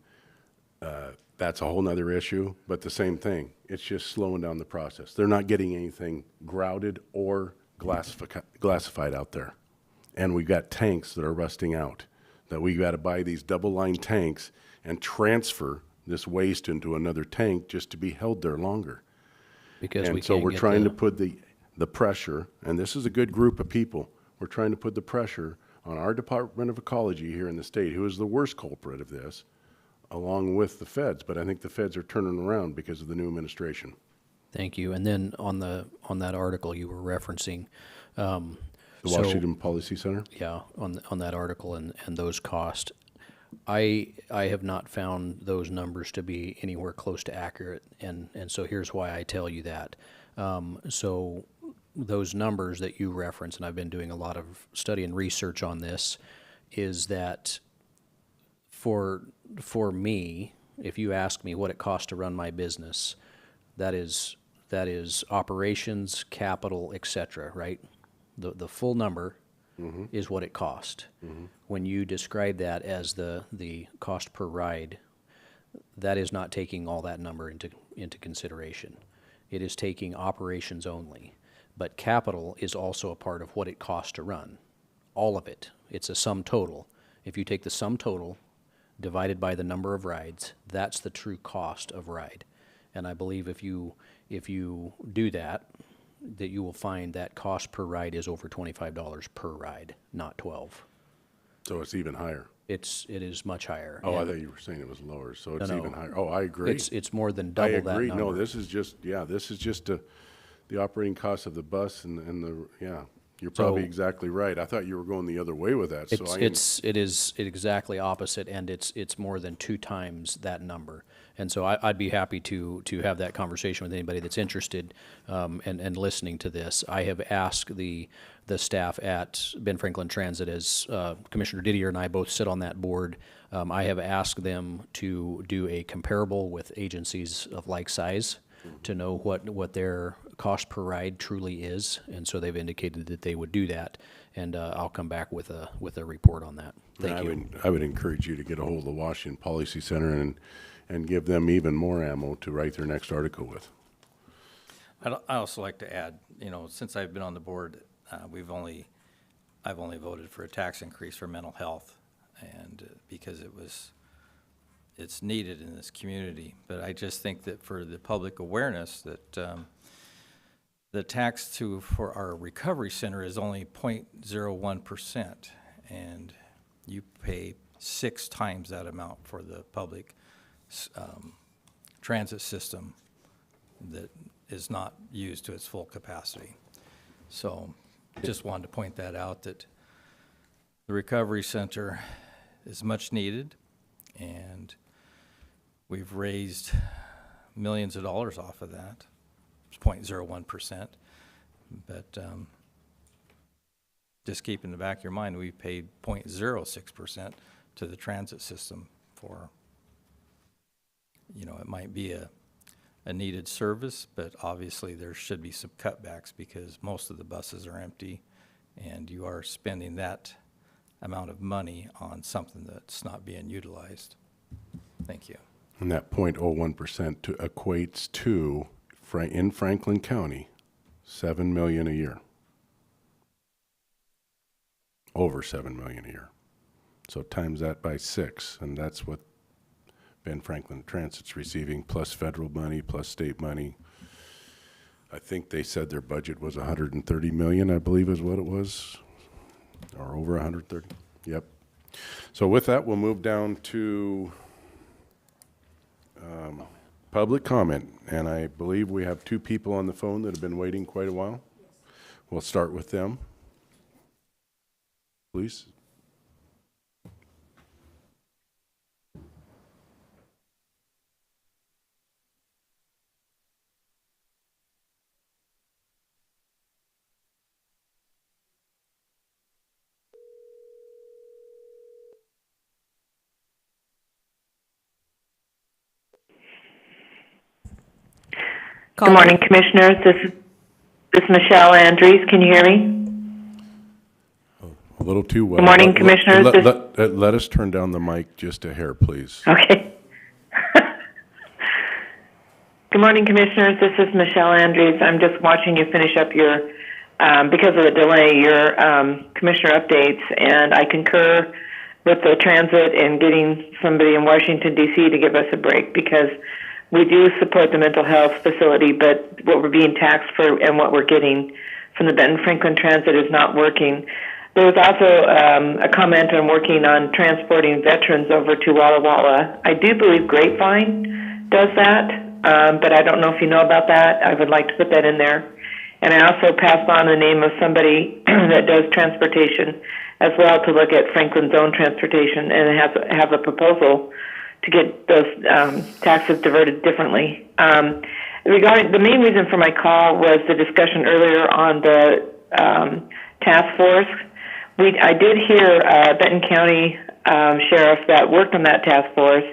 that's a whole nother issue, but the same thing. It's just slowing down the process. They're not getting anything grouted or glassified out there. And we've got tanks that are rusting out, that we've got to buy these double-line tanks and transfer this waste into another tank just to be held there longer. Because we And so can't we're get trying the- to put the pressure, and this is a good group of people, we're trying to put the pressure on our Department of Ecology here in the state, who is the worst culprit of this, along with the feds. But I think the feds are turning around because of the new administration. Thank you. And then on that article you were referencing, The so- Washington Policy Center? yeah, on that article and those costs, I have not found those numbers to be anywhere close to accurate, and so here's why I tell you that. So those numbers that you reference, and I've been doing a lot of study and research on this, is that for me, if you ask me what it costs to run my business, that is operations, capital, et cetera, right? The full number is what it cost. When you describe that as the cost per ride, that is not taking all that number into consideration. It is taking operations only. But capital is also a part of what it costs to run. All of it. It's a sum total. If you take the sum total divided by the number of rides, that's the true cost of ride. And I believe if you do that you will find that cost per ride is over $25 per ride, not 12. So it's even higher. It is much higher. Oh, I And thought you were saying it was lower, so it's No, even no. higher. Oh, I agree. It's more than I double that agree. number. No, this is just the operating cost of the bus and the, yeah. You're probably So- exactly right. I thought you were going the other way with that, so It is exactly opposite, and it's more than 2 times that number. And so I'd be happy to have that conversation with anybody that's interested and listening to this. I have asked the staff at Ben Franklin Transit, as Commissioner Didier and I both sit on that board. I have asked them to do a comparable with agencies of like size to know what their cost per ride truly is, and so they've indicated that they would do that, and I'll come back with a report on that. Thank you. I would encourage you to get a hold of the Washington Policy Center and give them even more ammo to write their next article with. I also like to add, since I've been on the board, I've only voted for a tax increase for mental health, and because it's needed in this community. But I just think that for the public awareness that the tax for our recovery center is only 0.01%, and you pay 6 times that amount for the public transit system that is not used to its full capacity. So just wanted to point that out, that the recovery center is much needed, and we've raised millions of dollars off of that. It's 0.01%. But just keep in the back of your mind, we paid 0.06% to the transit system for, it might be a needed service, but obviously there should be some cutbacks because most of the buses are empty, and you are spending that amount of money on something that's not being utilized. Thank you. And that 0.01% equates to, in Franklin County, $7 million a year. Over $7 million a year. So times that by 6, and that's what Ben Franklin Transit's receiving, plus federal money, plus state money. I think they said their budget was $130 million, I believe is what it was, or over 130. Yep. So with that, we'll move down to public comment, and I believe we have 2 people on the phone that have been waiting quite a while. We'll start with them. Please. Good morning, Commissioners. This is Michelle Andrews. Can you hear me? A little too well. Good morning, Commissioners. Let us turn down the mic just a hair, please. Okay. Good morning, Commissioners. This is Michelle Andrews. I'm just watching you finish up your, because of the delay, your Commissioner updates, and I concur with the transit and getting somebody in Washington, D.C. to give us a break, because we do support the mental health facility, but what we're being taxed for and what we're getting from the Benton Franklin Transit is not working. There was also a comment on working on transporting veterans over to Walla Walla. I do believe Grapevine does that, but I don't know if you know about that. I would like to put that in there. And I also passed on the name of somebody that does transportation as well to look at Franklin's own transportation and have a proposal to get those taxes diverted differently. Regarding the main reason for my call was the discussion earlier on the task force. I did hear Benton County Sheriff that worked on that task force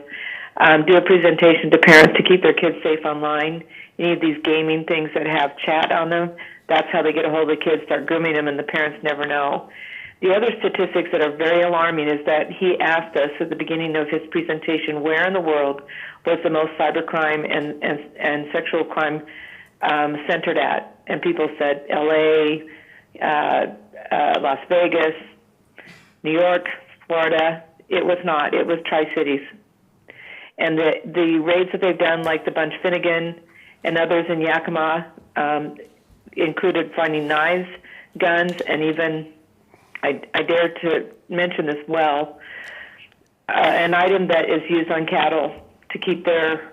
do a presentation to parents to keep their kids safe online. Any of these gaming things that have chat on them, that's how they get a hold of the kids, start grooming them, and the parents never know. The other statistics that are very alarming is that he asked us at the beginning of his presentation where in the world was the most cybercrime and sexual crime centered at. And people said L.A., Las Vegas, New York, Florida. It was not. It was Tri-Cities. And the raids that they've done, like the Bunch Finnegan and others in Yakima, included finding knives, guns, and even, I dare to mention this well, an item that is used on cattle to keep their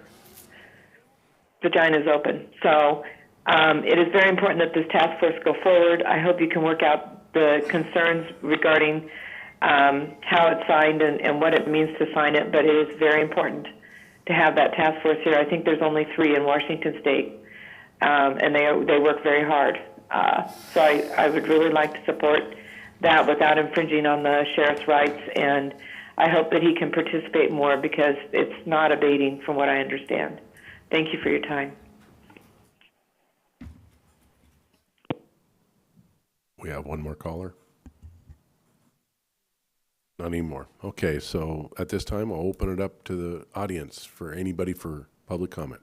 vaginas open. So it is very important that this task force go forward. I hope you can work out the concerns regarding how it's signed and what it means to sign it, but it is very important to have that task force here. I think there's only 3 in Washington State, and they work very hard. So I would really like to support that without infringing on the sheriff's rights, and I hope that he can participate more because it's not abating from what I understand. Thank you for your time. We have one more caller. Not anymore. Okay, so at this time, I'll open it up to the audience for anybody for public comment.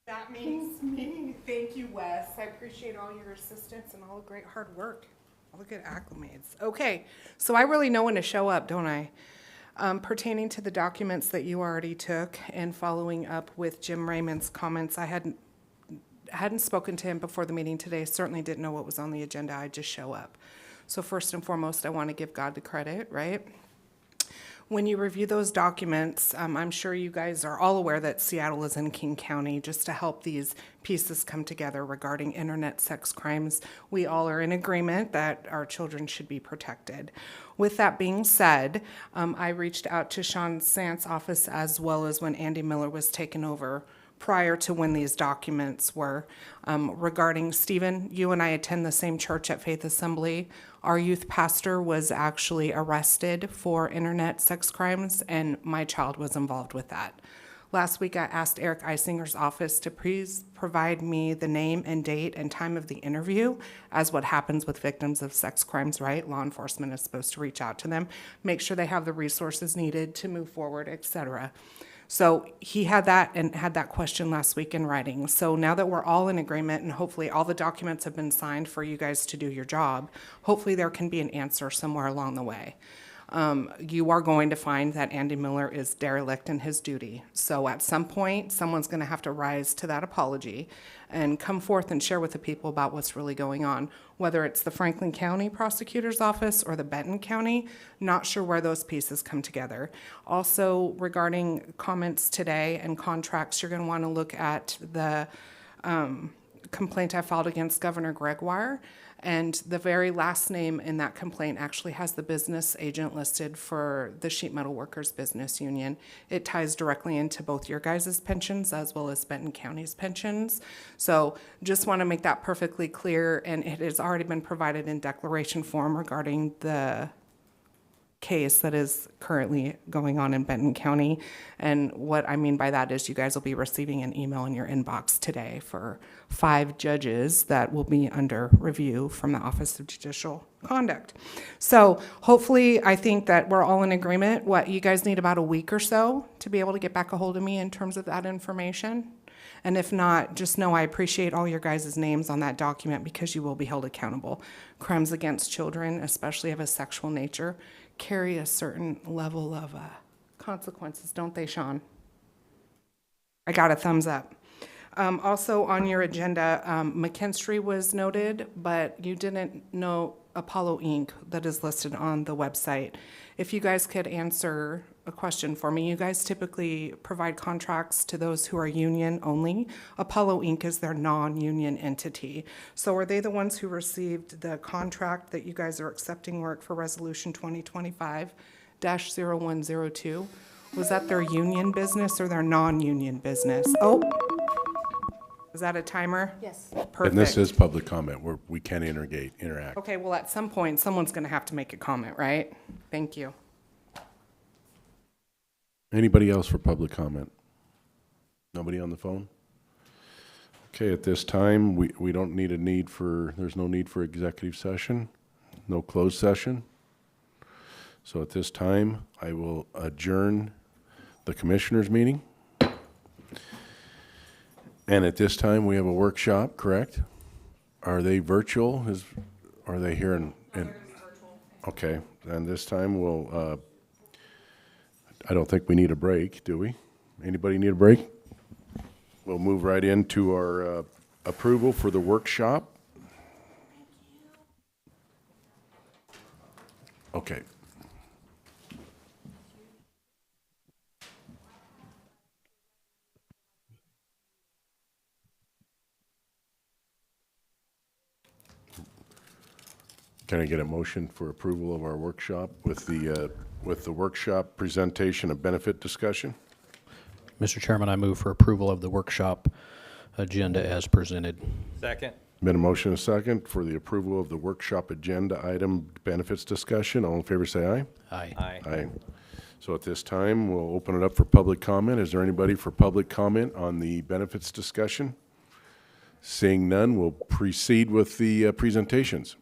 That means me. Thank you, Wes. I appreciate all your assistance and all the great hard work, all the good acclimates. Okay, so I really know when to show up, don't I? Pertaining to the documents that you already took and following up with Jim Raymond's comments, I hadn't spoken to him before the meeting today, certainly didn't know what was on the agenda, I'd just show up. So first and foremost, I want to give God the credit, right? When you review those documents, I'm sure you guys are all aware that Seattle is in King County. Just to help these pieces come together regarding internet sex crimes, we all are in agreement that our children should be protected. With that being said, I reached out to Sean Sant's office as well as when Andy Miller was taken over prior to when these documents were regarding Stephen. You and I attend the same church at Faith Assembly. Our youth pastor was actually arrested for internet sex crimes, and my child was involved with that. Last week, I asked Eric Eisinger's office to please provide me the name and date and time of the interview, as what happens with victims of sex crimes, right? Law enforcement is supposed to reach out to them, make sure they have the resources needed to move forward, et cetera. So he had that and had that question last week in writing. So now that we're all in agreement and hopefully all the documents have been signed for you guys to do your job, hopefully there can be an answer somewhere along the way. You are going to find that Andy Miller is derelict in his duty. So at some point, someone's going to have to rise to that apology and come forth and share with the people about what's really going on, whether it's the Franklin County Prosecutor's Office or the Benton County. Not sure where those pieces come together. Also, regarding comments today and contracts, you're going to want to look at the complaint I filed against Governor Gregoire. And the very last name in that complaint actually has the business agent listed for the Sheet Metal Workers Business Union. It ties directly into both your guys' pensions as well as Benton County's pensions. So just want to make that perfectly clear, and it has already been provided in declaration form regarding the case that is currently going on in Benton County. And what I mean by that is you guys will be receiving an email in your inbox today for 5 judges that will be under review from the Office of Judicial Conduct. So hopefully, I think that we're all in agreement. What, you guys need about a week or so to be able to get back a hold of me in terms of that information? And if not, just know I appreciate all your guys' names on that document because you will be held accountable. Crimes against children, especially of a sexual nature, carry a certain level of consequences, don't they, Sean? I got a thumbs up. Also on your agenda, McKinstry was noted, but you didn't note Apollo Inc. that is listed on the website. If you guys could answer a question for me. You guys typically provide contracts to those who are union only. Apollo Inc. is their non-union entity. So are they the ones who received the contract that you guys are accepting work for Resolution 2025-0102? Was that their union business or their non-union business? Oh, is that a timer? Yes. Perfect. And this is public comment, where we can interact. Okay, well, at some point, someone's going to have to make a comment, right? Thank you. Anybody else for public comment? Nobody on the phone? Okay, at this time, we don't need there's no need for executive session, no closed session. So at this time, I will adjourn the commissioners' meeting. And at this time, we have a workshop, correct? Are they virtual? Are they here in? Okay, and this time we'll, I don't think we need a break, do we? Anybody need a break? We'll move right into our approval for the workshop. Okay. Can I get a motion for approval of our workshop with the workshop presentation of benefit discussion? Mr. Chairman, I move for approval of the workshop agenda as presented. Second. Been a motion and a second for the approval of the workshop agenda item benefits discussion. All in favor say aye. Aye. Aye. Aye. So at this time, we'll open it up for public comment. Is there anybody for public comment on the benefits discussion? Seeing none, we'll proceed with the presentations.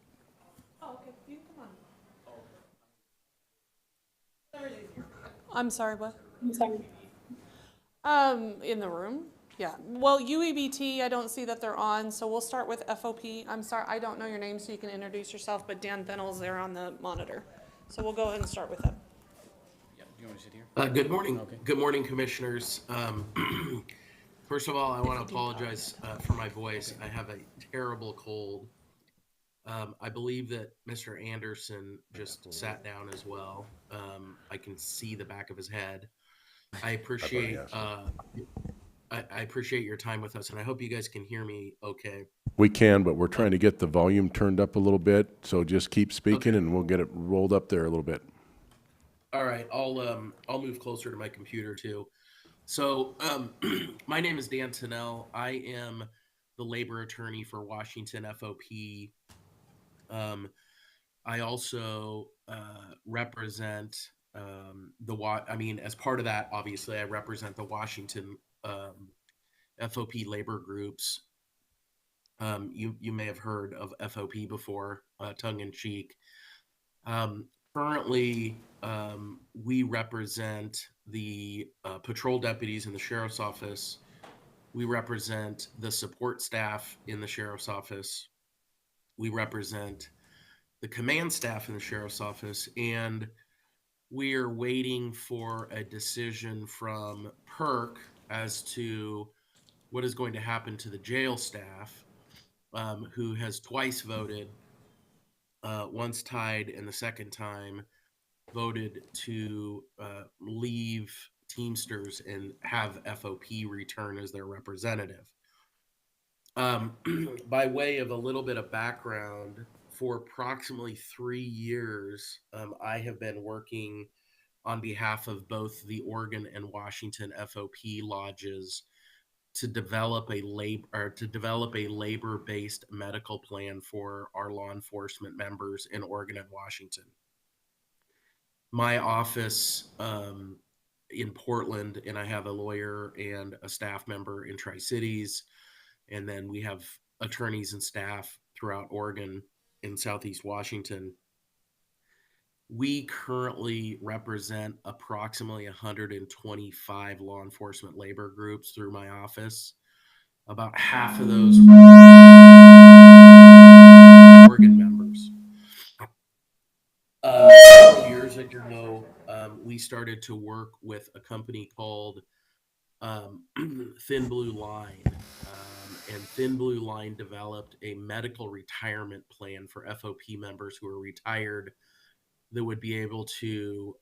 I'm sorry, what? I'm sorry. In the room? Yeah. Well, UEBT, I don't see that they're on, so we'll start with FOP. I'm sorry, I don't know your name, so you can introduce yourself, but Dan Fennell's there on the monitor. So we'll go ahead and start with them. Yeah, you want to sit here? Good morning. Okay. Good morning, commissioners. First of all, I want to apologize for my voice. I have a terrible cold. I believe that Mr. Anderson just sat down as well. I can see the back of his head. I appreciate I appreciate your time with us, and I hope you guys can hear me okay. We can, but we're trying to get the volume turned up a little bit, so just keep speaking and we'll get it rolled up there a little bit. All right, I'll move closer to my computer too. So, my name is Dan Tennell. I am the labor attorney for Washington FOP. I also represent as part of that, obviously, I represent the Washington FOP labor groups. You may have heard of FOP before, tongue in cheek. Currently, we represent the patrol deputies in the sheriff's office. We represent the support staff in the sheriff's office. We represent the command staff in the sheriff's office, and we are waiting for a decision from PERC as to what is going to happen to the jail staff, who has twice voted, once tied and the second time voted to leave Teamsters and have FOP return as their representative. By way of a little bit of background, for approximately 3 years, I have been working on behalf of both the Oregon and Washington FOP lodges to develop a labor-based medical plan for our law enforcement members in Oregon and Washington. my office in Portland, and I have a lawyer and a staff member in Tri-Cities, and then we have attorneys and staff throughout Oregon and Southeast Washington. We currently represent approximately 125 law enforcement labor groups through my office. About half of those are Oregon members. Several years ago, we started to work with a company called Thin Blue Line. And Thin Blue Line developed a medical retirement plan for FOP members who are retired that would be able to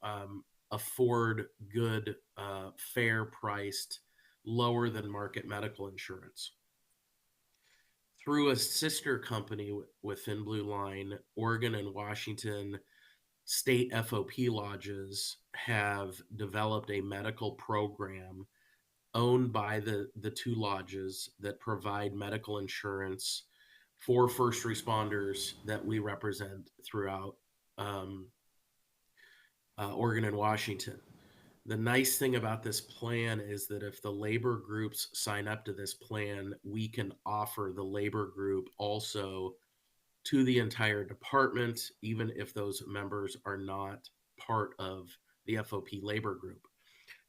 afford good, fair priced, lower than market medical insurance. Through a sister company with Thin Blue Line, Oregon and Washington state FOP lodges have developed a medical program owned by the two lodges that provide medical insurance for first responders that we represent throughout Oregon and Washington. The nice thing about this plan is that if the labor groups sign up to this plan, we can offer the labor group also to the entire department, even if those members are not part of the FOP labor group.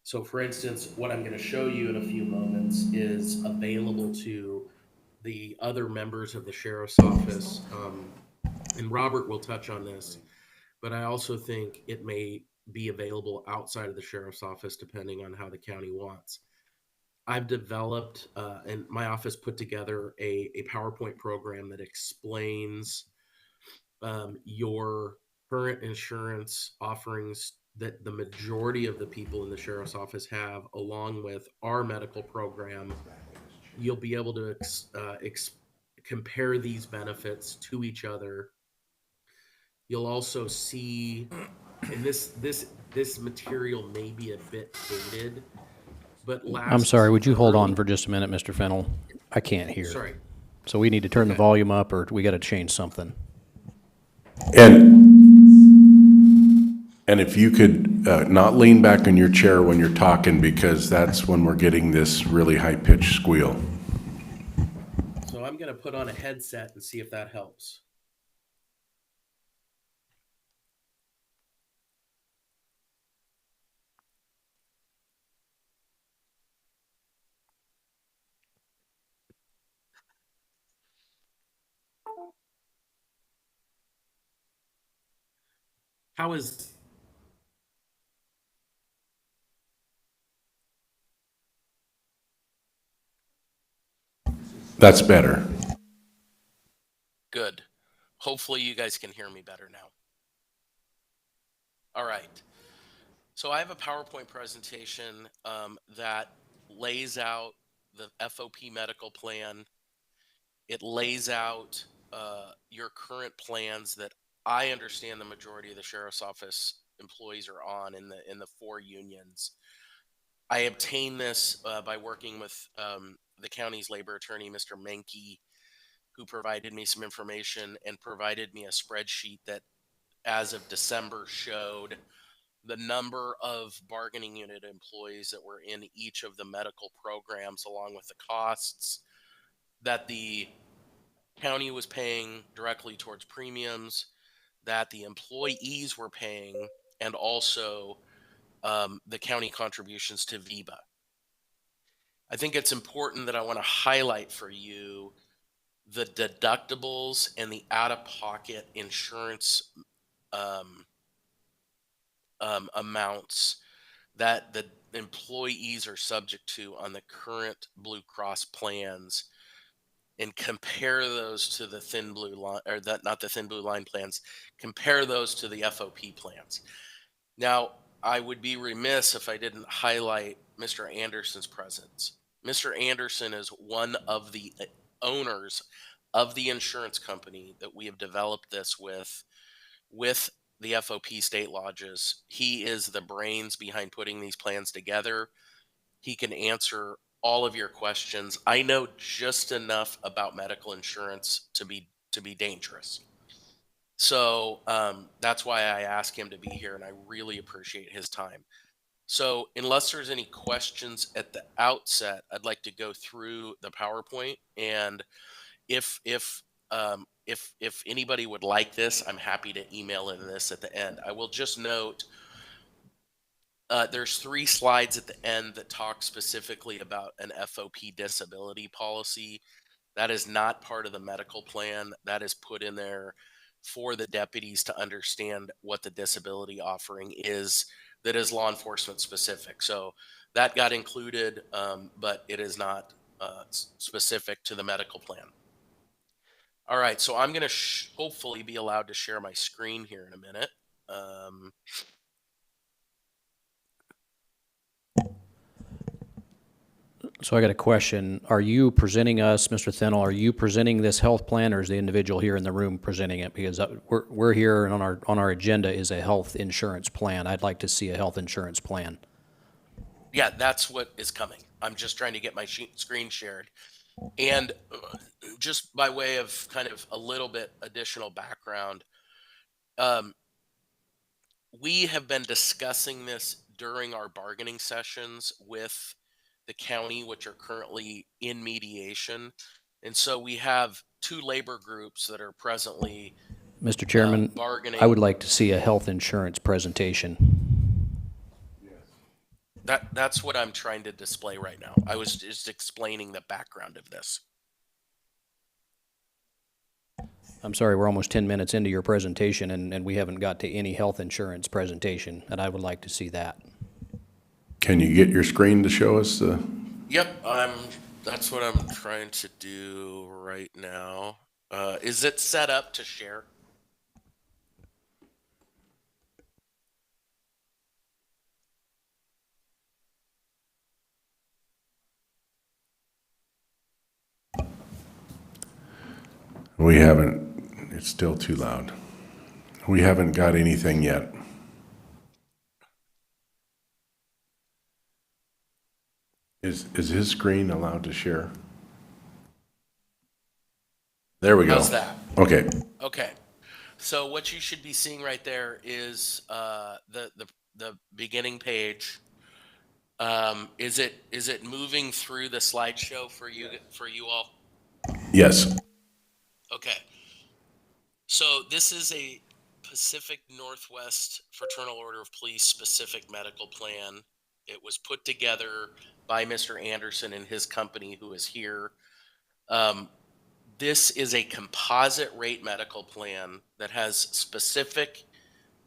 So for instance, what I'm going to show you in a few moments is available to the other members of the sheriff's office. And Robert will touch on this, but I also think it may be available outside of the sheriff's office depending on how the county wants. I've developed, and my office put together a PowerPoint program that explains your current insurance offerings that the majority of the people in the sheriff's office have, along with our medical program. You'll be able to compare these benefits to each other. You'll also see, and this material may be a bit dated, but I'm sorry, would you hold on for just a minute, Mr. Fennell? I can't hear. Sorry. So we need to turn the volume up, or we got to change something. And if you could not lean back in your chair when you're talking, because that's when we're getting this really high-pitched squeal. So I'm going to put on a headset and see if that helps. How is... That's better. Good. Hopefully you guys can hear me better now. All right. So I have a PowerPoint presentation that lays out the FOP medical plan. It lays out your current plans that I understand the majority of the sheriff's office employees are on in the 4 unions. I obtained this by working with the county's labor attorney, Mr. Menke, who provided me some information and provided me a spreadsheet that, as of December, showed the number of bargaining unit employees that were in each of the medical programs, along with the costs that the county was paying directly towards premiums, that the employees were paying, and also the county contributions to VEBA. I think it's important that I want to highlight for you the deductibles and the out-of-pocket insurance amounts that the employees are subject to on the current Blue Cross plans, and compare those to the Thin Blue Line, or not the Thin Blue Line plans, compare those to the FOP plans. Now, I would be remiss if I didn't highlight Mr. Anderson's presence. Mr. Anderson is one of the owners of the insurance company that we have developed this with the FOP state lodges. He is the brains behind putting these plans together. He can answer all of your questions. I know just enough about medical insurance to be dangerous. So that's why I asked him to be here, and I really appreciate his time. So unless there's any questions at the outset, I'd like to go through the PowerPoint, and if anybody would like this, I'm happy to email in this at the end. I will just note there's 3 slides at the end that talk specifically about an FOP disability policy. That is not part of the medical plan. That is put in there for the deputies to understand what the disability offering is that is law enforcement specific. So that got included, but it is not specific to the medical plan. All right, so I'm going to hopefully be allowed to share my screen here in a minute. So I got a question. Are you presenting us, Mr. Thinnell, are you presenting this health plan, or is the individual here in the room presenting it? Because we're here, and on our agenda is a health insurance plan. I'd like to see a health insurance plan. Yeah, that's what is coming. I'm just trying to get my screen shared. And just by way of kind of a little bit additional background, we have been discussing this during our bargaining sessions with the county, which are currently in mediation. And so we have 2 labor groups that are presently Mr. Chairman, bargaining. I would like to see a health insurance presentation. That's what I'm trying to display right now. I was just explaining the background of this. I'm sorry, we're almost 10 minutes into your presentation, and we haven't got to any health insurance presentation, and I would like to see that. Can you get your screen to show us the? Yep, that's what I'm trying to do right now. Is it set up to share? We haven't, it's still too loud. We haven't got anything yet. Is his screen allowed to share? There we go. How's that? Okay. Okay. So what you should be seeing right there is the beginning page. Is it moving through the slideshow for you all? Yes. Okay. So this is a Pacific Northwest Fraternal Order of Police specific medical plan. It was put together by Mr. Anderson and his company, who is here. This is a composite rate medical plan that has specific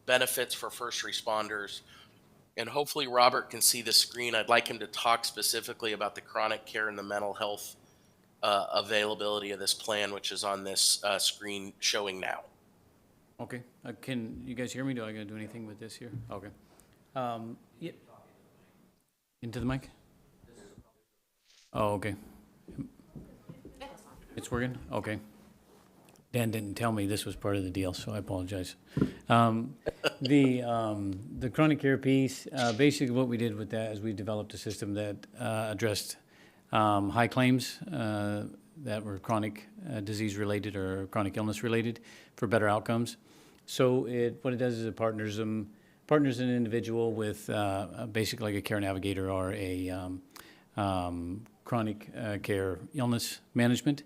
benefits for first responders. And hopefully Robert can see the screen. I'd like him to talk specifically about the chronic care and the mental health availability of this plan, which is on this screen showing now. Okay, can you guys hear me? Do I gotta do anything with this here? Okay. Yeah. Into the mic? Oh, okay. It's working? Okay. Dan didn't tell me this was part of the deal, so I apologize. The chronic care piece, basically what we did with that is we developed a system that addressed high claims that were chronic disease related or chronic illness related for better outcomes. So what it does is it partners an individual with basically like a care navigator or a chronic care illness management,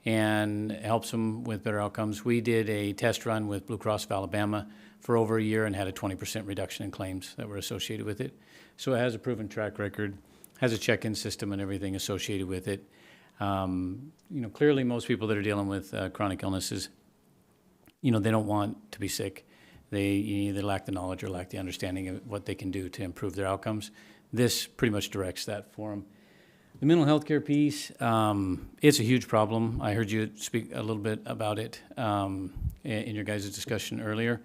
and helps them with better outcomes. We did a test run with Blue Cross of Alabama for over a year and had a 20% reduction in claims that were associated with it. So it has a proven track record, has a check-in system and everything associated with it. Clearly most people that are dealing with chronic illnesses, they don't want to be sick. They either lack the knowledge or lack the understanding of what they can do to improve their outcomes. This pretty much directs that for them. The mental health care piece, it's a huge problem. I heard you speak a little bit about it in your guys' discussion earlier.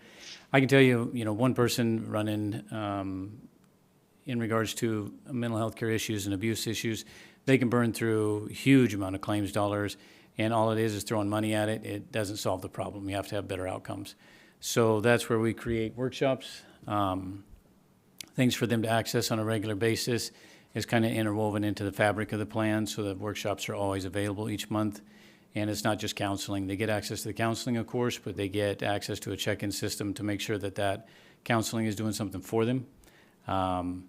I can tell you, one person running in regards to mental health care issues and abuse issues, they can burn through a huge amount of claims dollars, and all it is throwing money at it. It doesn't solve the problem. You have to have better outcomes. So that's where we create workshops, things for them to access on a regular basis. Is kind of interwoven into the fabric of the plan, so the workshops are always available each month. And it's not just counseling. They get access to the counseling, of course, but they get access to a check-in system to make sure that that counseling is doing something for them. Mental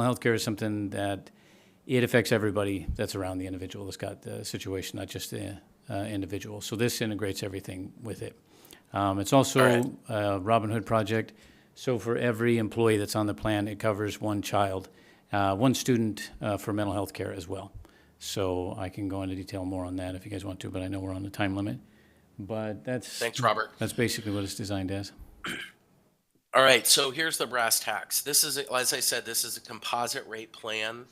health care is something that it affects everybody that's around the individual that's got the situation, not just the individual. So this integrates everything with it. It's also a Robin Hood project. So for every employee that's on the plan, it covers one child, one student for mental health care as well. So I can go into detail more on that if you guys want to, but I know we're on the time limit. But Thanks, Robert. That's basically what it's designed as. All right, so here's the brass tacks. This is, as I said, this is a composite rate plan.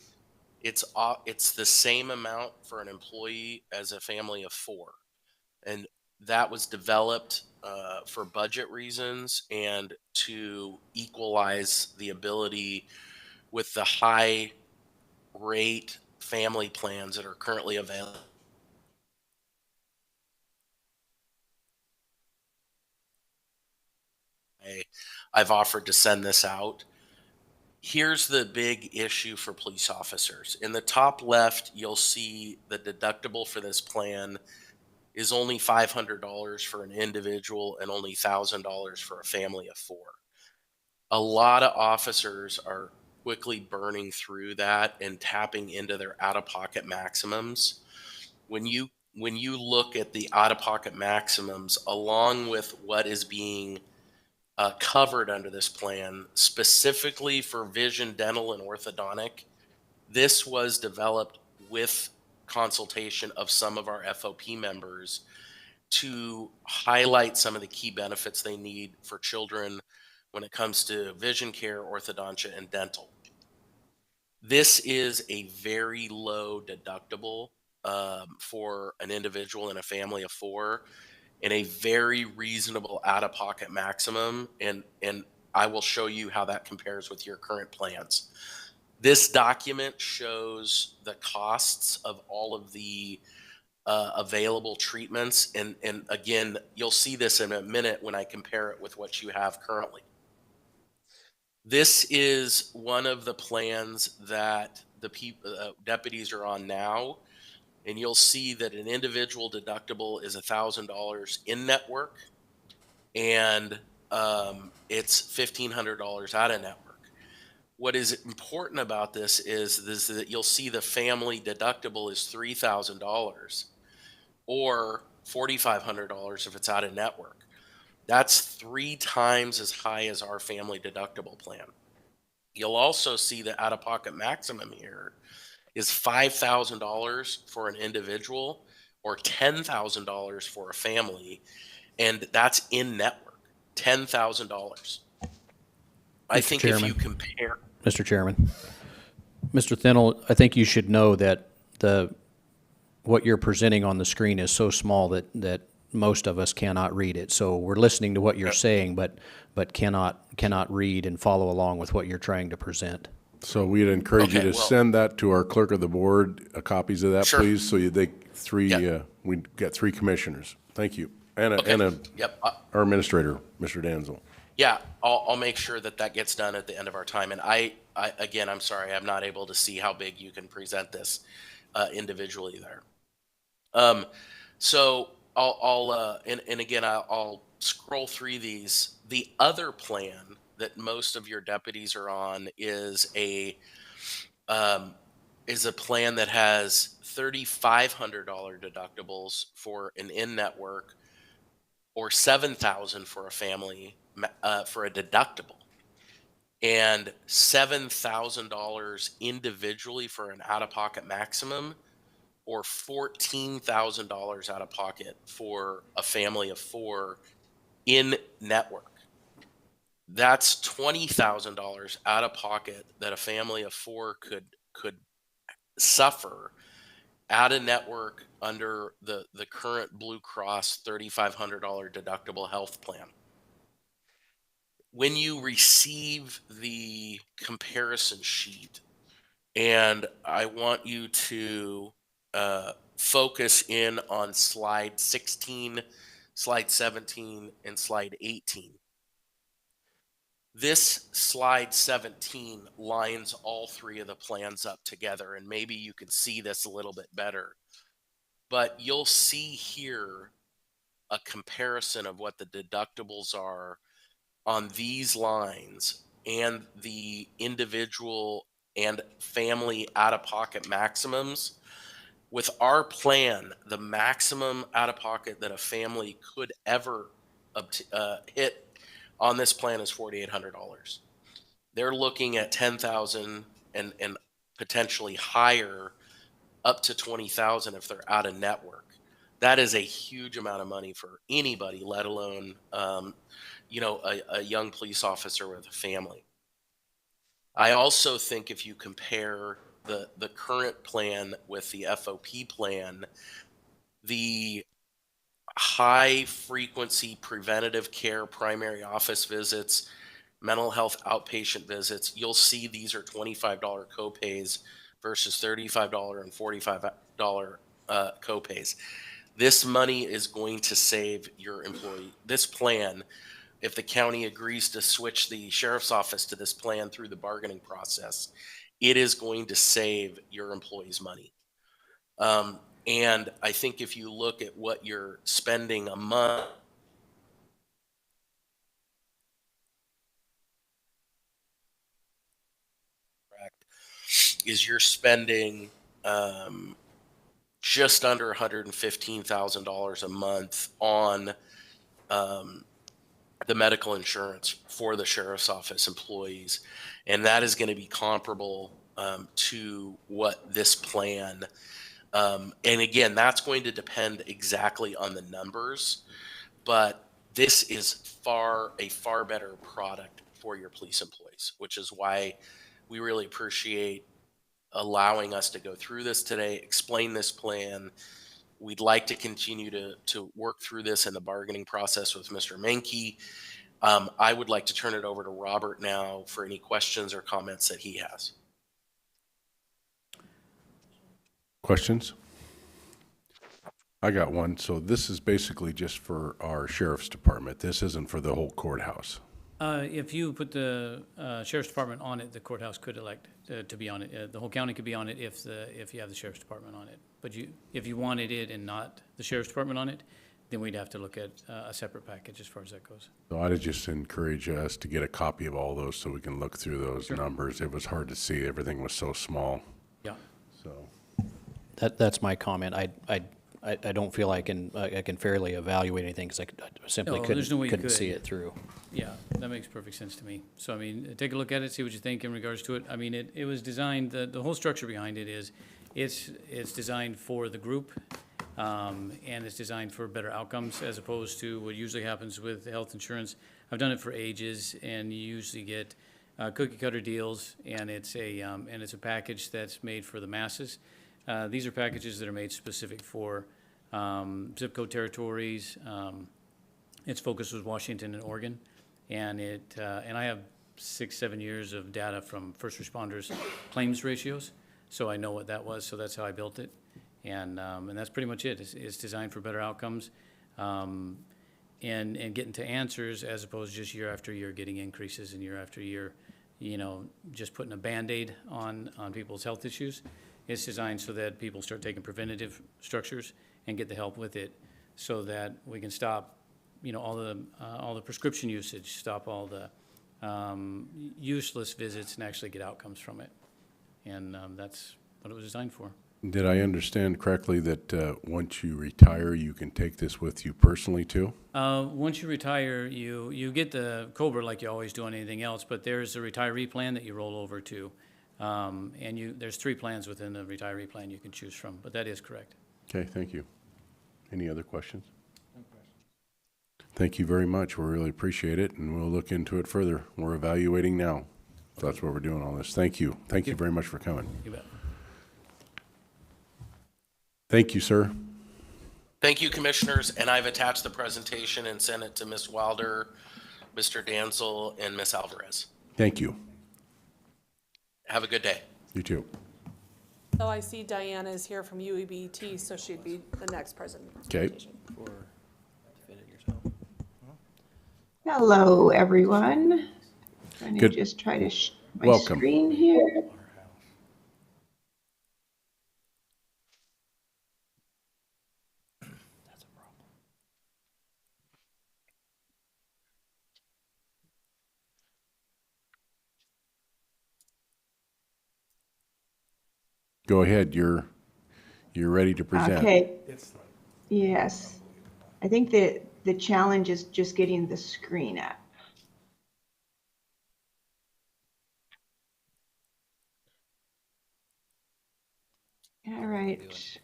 It's the same amount for an employee as a family of 4. And that was developed for budget reasons and to equalize the ability with the high rate family plans that are currently available. I've offered to send this out. Here's the big issue for police officers. In the top left, you'll see the deductible for this plan is only $500 for an individual and only $1,000 for a family of 4. A lot of officers are quickly burning through that and tapping into their out-of-pocket maximums. When you look at the out-of-pocket maximums along with what is being covered under this plan, specifically for vision, dental, and orthodontic, this was developed with consultation of some of our FOP members to highlight some of the key benefits they need for children when it comes to vision care, orthodontia, and dental. This is a very low deductible for an individual in a family of 4, and a very reasonable out-of-pocket maximum, and I will show you how that compares with your current plans. This document shows the costs of all of the available treatments, and again, you'll see this in a minute when I compare it with what you have currently. This is one of the plans that the deputies are on now, and you'll see that an individual deductible is $1,000 in network, and it's $1,500 out of network. What is important about this is that you'll see the family deductible is $3,000 or $4,500 if it's out of network. That's 3 times as high as our family deductible plan. You'll also see the out-of-pocket maximum here is $5,000 for an individual or $10,000 for a family, and that's in network, $10,000. I think if you compare... Mr. Chairman, Mr. Thinnell, I think you should know that what you're presenting on the screen is so small that most of us cannot read it. So we're listening to what you're saying, but cannot read and follow along with what you're trying to present. So we'd encourage you to send that to our clerk of the board, copies of that, please, so we get 3 commissioners. Thank you. And our administrator, Mr. Danzel. Yeah, I'll make sure that gets done at the end of our time. And again, I'm sorry, I'm not able to see how big you can present this individually there. So I'll scroll through these. The other plan that most of your deputies are on is a plan that has $3,500 deductibles for an in-network or $7,000 for a family for a deductible, and $7,000 individually for an out-of-pocket maximum, or $14,000 out of pocket for a family of 4 in network. That's $20,000 out of pocket that a family of 4 could suffer out of network under the current Blue Cross $3,500 deductible health plan. When you receive the comparison sheet, and I want you to focus in on slide 16, slide 17, and slide 18. This slide 17 lines all 3 of the plans up together, and maybe you can see this a little bit better but you'll see here a comparison of what the deductibles are on these lines and the individual and family out-of-pocket maximums. With our plan, the maximum out-of-pocket that a family could ever hit on this plan is $4,800. They're looking at $10,000 and potentially higher, up to $20,000 if they're out of network. That is a huge amount of money for anybody, let alone a young police officer with a family. I also think if you compare the current plan with the FOP plan, the high frequency preventative care primary office visits, mental health outpatient visits, you'll see these are $25 copays versus $35 and $45 copays. This money is going to save your employee. This plan, if the county agrees to switch the sheriff's office to this plan through the bargaining process, it is going to save your employees money. And I think if you look at what you're spending a month, is you're spending just under $115,000 a month on the medical insurance for the sheriff's office employees. And that is going to be comparable to what this plan. And again, that's going to depend exactly on the numbers, but this is a far better product for your police employees, which is why we really appreciate allowing us to go through this today, explain this plan. We'd like to continue to work through this in the bargaining process with Mr. Menke. I would like to turn it over to Robert now for any questions or comments that he has. Questions? I got one. So this is basically just for our sheriff's department. This isn't for the whole courthouse. If you put the sheriff's department on it, the courthouse could elect to be on it. The whole county could be on it if you have the sheriff's department on it. But if you wanted it and not the sheriff's department on it, then we'd have to look at a separate package as far as that goes. So I'd just encourage us to get a copy of all those so we can look through those numbers. It was hard to see. Everything was so small. Yeah. So That's my comment. I don't feel I can fairly evaluate anything because I simply there's no way you couldn't could. see it through. Yeah, that makes perfect sense to me. So, I mean, take a look at it, see what you think in regards to it. I mean, it was designed, the whole structure behind it is, it's designed for the group, and it's designed for better outcomes as opposed to what usually happens with health insurance. I've done it for ages, and you usually get cookie cutter deals, and it's a package that's made for the masses. These are packages that are made specific for zip code territories. Its focus was Washington and Oregon, and I have 6-7 years of data from first responders claims ratios, so I know what that was. So that's how I built it, and that's pretty much it. It's designed for better outcomes, and getting to answers as opposed to just year after year getting increases and year after year, just putting a Band-Aid on people's health issues. It's designed so that people start taking preventative structures and get the help with it, so that we can stop, all the prescription usage, stop all the useless visits, and actually get outcomes from it. And that's what it was designed for. did I understand correctly that once you retire, you can take this with you personally too? Once you retire, you get the COBRA like you always do on anything else, but there's a retiree plan that you roll over to. And there's 3 plans within the retiree plan you can choose from, but that is correct. Okay, thank you. Any other questions? No questions. Thank you very much. We really appreciate it, and we'll look into it further. We're evaluating now. So that's what we're doing all this. Thank you. Thank you very much for coming. You bet. Thank you, sir. Thank you, commissioners, and I've attached the presentation and sent it to Ms. Wilder, Mr. Danzel, and Ms. Alvarez. Thank you. Have a good day. You too. So I see Diana is here from UEBT, so she'd be the next presentation. Okay. Hello, everyone. Trying to Good. just try to my Welcome. screen here. Go ahead, you're ready to present. Okay. Yes. I think that the challenge is just getting the screen up. All right.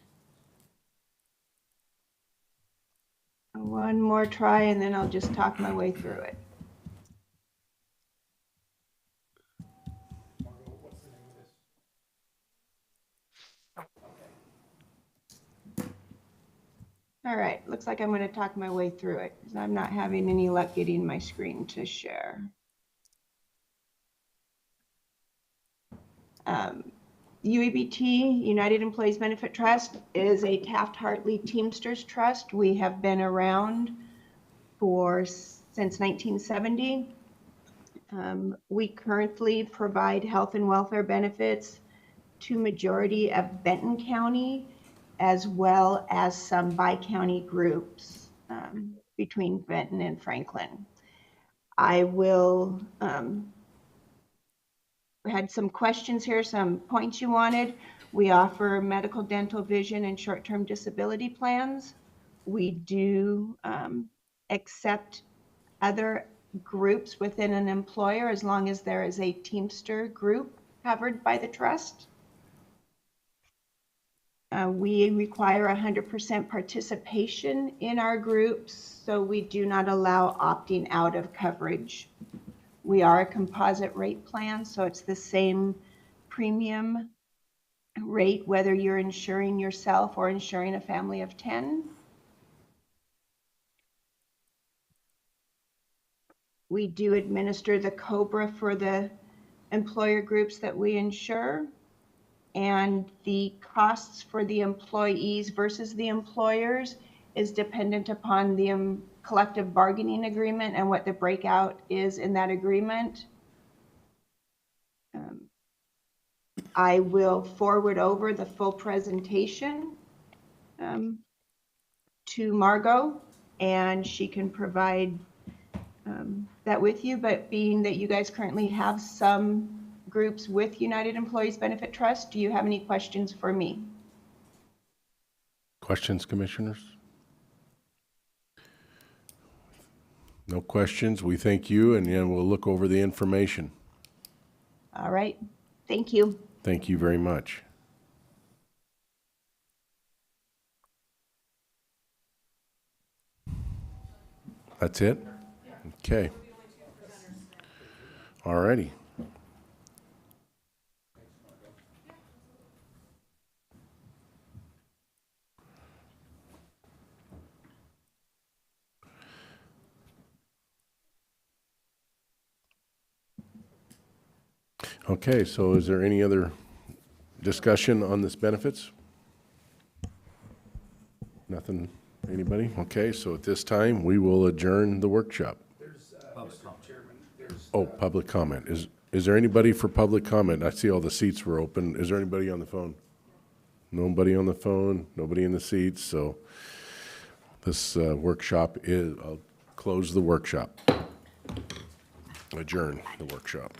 One more try and then I'll just talk my way through it. All right, looks like I'm going to talk my way through it because I'm not having any luck getting my screen to share. UEBT, United Employees Benefit Trust, is a Taft-Hartley Teamsters Trust. We have been around since 1970. We currently provide health and welfare benefits to majority of Benton County, as well as some bi-county groups between Benton and Franklin. I will, we had some questions here, some points you wanted. We offer medical, dental, vision, and short-term disability plans. We do accept other groups within an employer as long as there is a Teamster group covered by the trust. We require 100% participation in our groups, so we do not allow opting out of coverage. We are a composite rate plan, so it's the same premium rate whether you're insuring yourself or insuring a family of 10. We do administer the COBRA for the employer groups that we insure. And the costs for the employees versus the employers is dependent upon the collective bargaining agreement and what the breakout is in that agreement. I will forward over the full presentation to Margot, and she can provide that with you. But being that you guys currently have some groups with United Employees Benefit Trust, do you have any questions for me? Questions, commissioners? No questions. We thank you, and then we'll look over the information. All right, thank you. Thank you very much. That's it? Okay. All righty. Okay, so is there any other discussion on this benefits? Nothing, anybody? Okay, so at this time, we will adjourn the workshop. Oh, public comment. Is there anybody for public comment? I see all the seats were open. Is there anybody on the phone? Nobody on the phone, nobody in the seats, so this workshop I'll close the workshop. Adjourn the workshop.